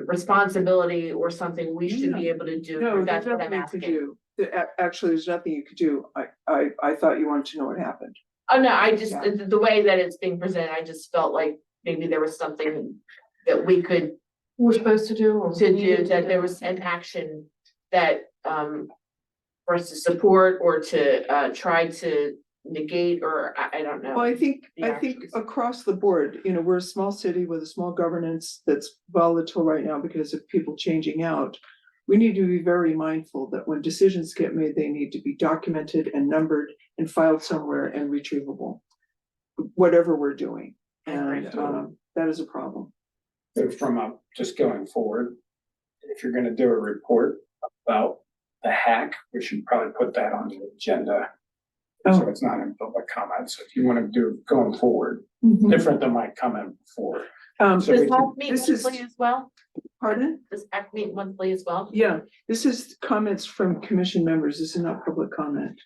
responsibility or something we should be able to do. No, That's there's what I'm nothing you could asking. do. Actually, there's nothing you could do. I thought you wanted to know what happened. Oh, no, I just, Yeah. the way that it's being presented, I just felt like maybe there was something that we could We're supposed to do. or to needed do, to that there was an action that, for us to support or to, try to negate, or I don't know. Well, I think The actions. across the board, we're a small city with a small governance that's volatile right now because of people changing out. We need to be very mindful that when decisions get made, they need to be documented and numbered and filed somewhere and retrievable. Whatever we're doing, and that is a problem. So from just going forward, if you're gonna do a report about the hack, we should probably put that on the agenda. So Oh. it's not in public comment. So if you wanna do going forward, Mhm. different than my comment before. So Does we HAC can- meet this is- monthly as well? Pardon? Does HAC meet monthly as well? Yeah, this is comments from commission members. This is not public comment.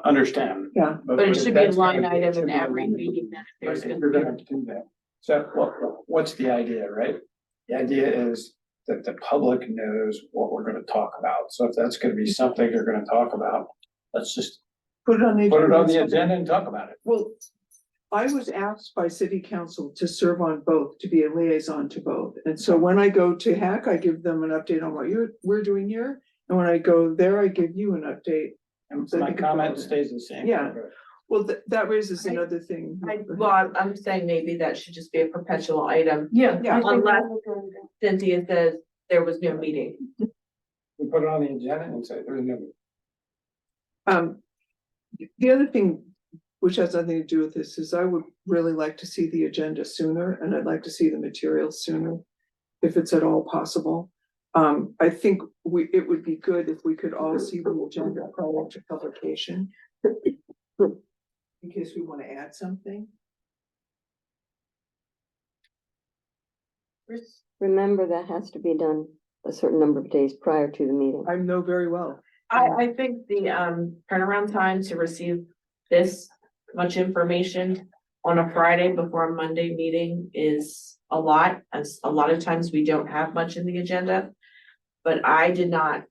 Understand. Yeah. But it if should be a that's line gonna be- item should in be a every line meeting that if there's Like, if gonna you're be. gonna do that. So what's the idea, right? The idea is that the public knows what we're gonna talk about. So if that's gonna be something they're gonna talk about, let's just Put it on the. put it on the agenda and talk about it. Well, I was asked by city council to serve on both, to be a liaison to both. And so when I go to HAC, I give them an update on what we're doing here. And when I go there, I give you an update. And So I my think comment about it. stays the same. Yeah. Well, that raises I- another thing. I'm saying maybe that should just be a perpetual item. Yeah. Yeah. I think Unless- that would go. Cynthia says there was no meeting. We put it on the agenda and say there's no. The other thing, which has nothing to do with this, is I would really like to see the agenda sooner, and I'd like to see the materials sooner, if it's at all possible. I think it would be good if we could all see the agenda prior to publication. In case we want to add something. Remember, that has to be done a certain number of days prior to the meeting. I know very well. I think the turnaround time to receive this much information on a Friday before a Monday meeting is a lot, as a lot of times we don't have much in the agenda. But I did not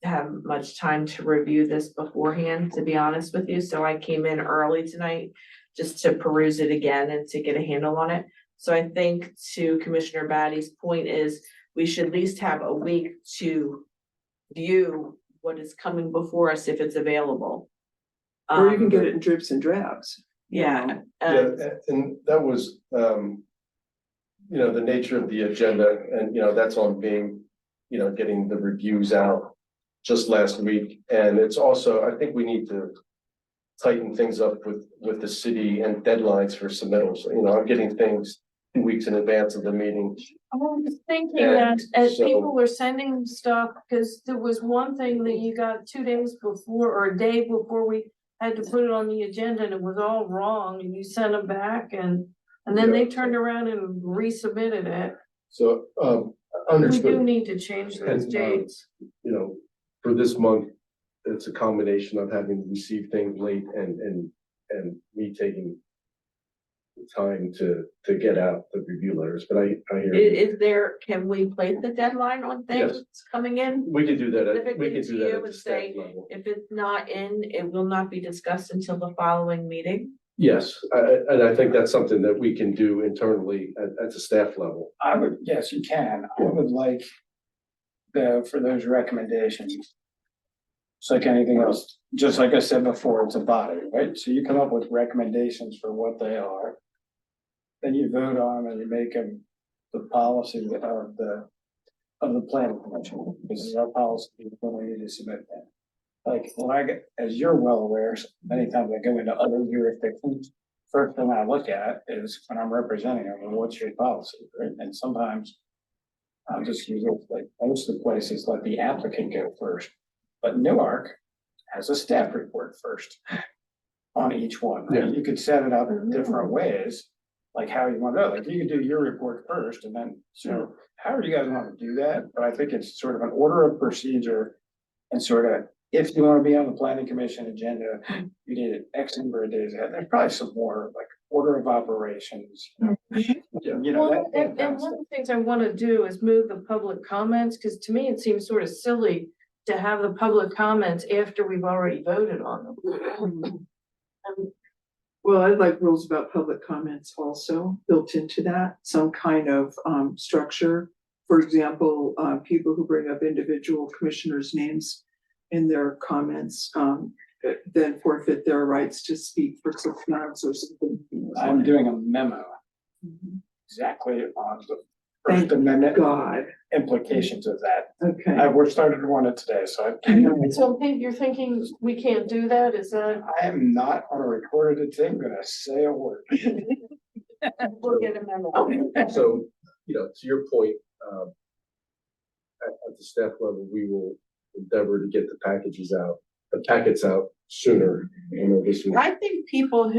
have much time to review this beforehand, to be honest with you, so I came in early tonight just to peruse it again and to get a handle on it. So I think to Commissioner Batty's point is, we should at least have a week to view what is coming before us if it's available. Or you can get it in drips and drabs. Yeah, Yeah, and that was, the nature of the agenda, and, that's on being, getting the reviews out just last week. And it's also, I think we need to tighten things up with the city and deadlines for submittals. I'm getting things 2 weeks in advance of the meeting. I was thinking And that as so- people were sending stuff, because there was one thing that you got 2 days before or a day before we had to put it on the agenda and it was all wrong and you sent them back and then they turned around and resubmitted it. So, We understood. do need to change those And, dates. For this month, it's a combination of having received things late and me taking the time to get out the review letters, but I hear. you. is there, can we place a deadline on things Yes. coming in? We could do that, we Specifically could to do that you at the and staff say, level. if it's not in, it will not be discussed until the following meeting. Yes, and I think that's something that we can do internally at the staff level. Yes, you can. I would like for those recommendations. It's like anything else, just like I said before, it's a body, right? So you come up with recommendations for what they are. Then you vote on them and you make them the policy of the planning commission. This is our policy, when we need to submit that. Like, when I get, as you're well aware, many times I go into other jurisdictions. First thing I look at is when I'm representing them, well, what's your policy, right? And sometimes I'll just use it, like most of the places, let the applicant go first. But Newark has a staff report first on each one, right? Yeah. You could set it up in different ways, like how you want to, like you could do your report first and then, so however you guys want to do that, but I think it's sort of an order of procedure and sort of if you wanna be on the planning commission agenda, you need an X number of days ahead. There's probably some more like order of operations. You know, Well, that. and one of the things I wanna do is move the public comments, cause to me, it seems sort of silly to have the public comments after we've already voted on them. Well, I'd like rules about public comments also built into that, some kind of structure. For example, people who bring up individual commissioners' names in their comments, then forfeit their rights to speak for 6 months or something. I'm doing a memo exactly on the First Amendment God, implications of that. okay. We're starting to run it today, so So I think you're thinking we can't do that, is that? I am not on a recorded thing gonna say a word. We'll get a memo. So, to your point, at the staff level, we will endeavor to get the packets out sooner. This week. I think people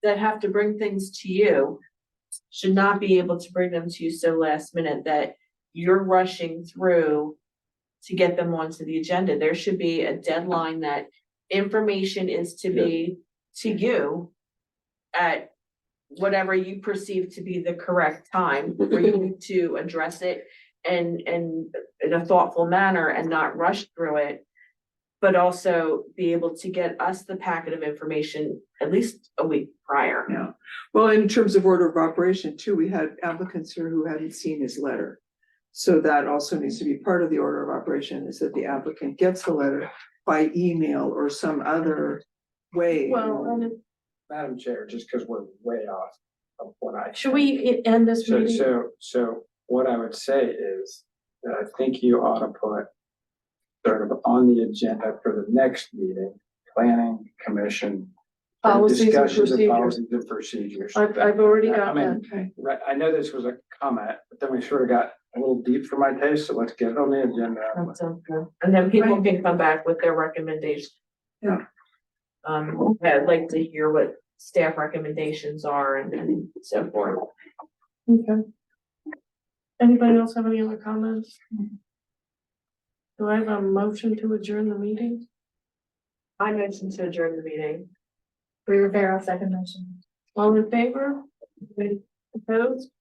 that have to bring things to you should not be able to bring them to you so last minute that you're rushing through to get them onto the agenda. There should be a deadline that information is to be to you at whatever you perceive to be the correct time for you to address it and in a thoughtful manner and not rush through it. But also be able to get us the packet of information at least a week prior. Yeah, well, in terms of order of operation too, we had applicants here who hadn't seen his letter. So that also needs to be part of the order of operation, is that the applicant gets the letter by email or some other way. Well, and Madam Chair, just because we're way off of what I. should we end this So, meeting? so what I would say is that I think you ought to put sort of on the agenda for the next meeting, planning commission. Policies and discussions of procedures. Policies and procedures. I've already I got mean, that. Okay, right, I know this was a comment, but then we sort of got a little deep for my taste, so let's get it on the agenda. That sounds good. And then people can come back with their recommendations. Yeah. I'd like to hear what staff recommendations are and so forth. Okay. Anybody else have any other comments? Do I have a motion to adjourn the meeting? I mentioned to adjourn the meeting. Rivera, second motion. All in favor? Anybody opposed?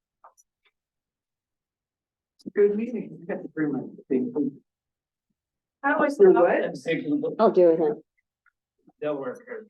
good meeting. Got the 3 minute thing. How is For the what? office? I'll do it, huh? They'll work here.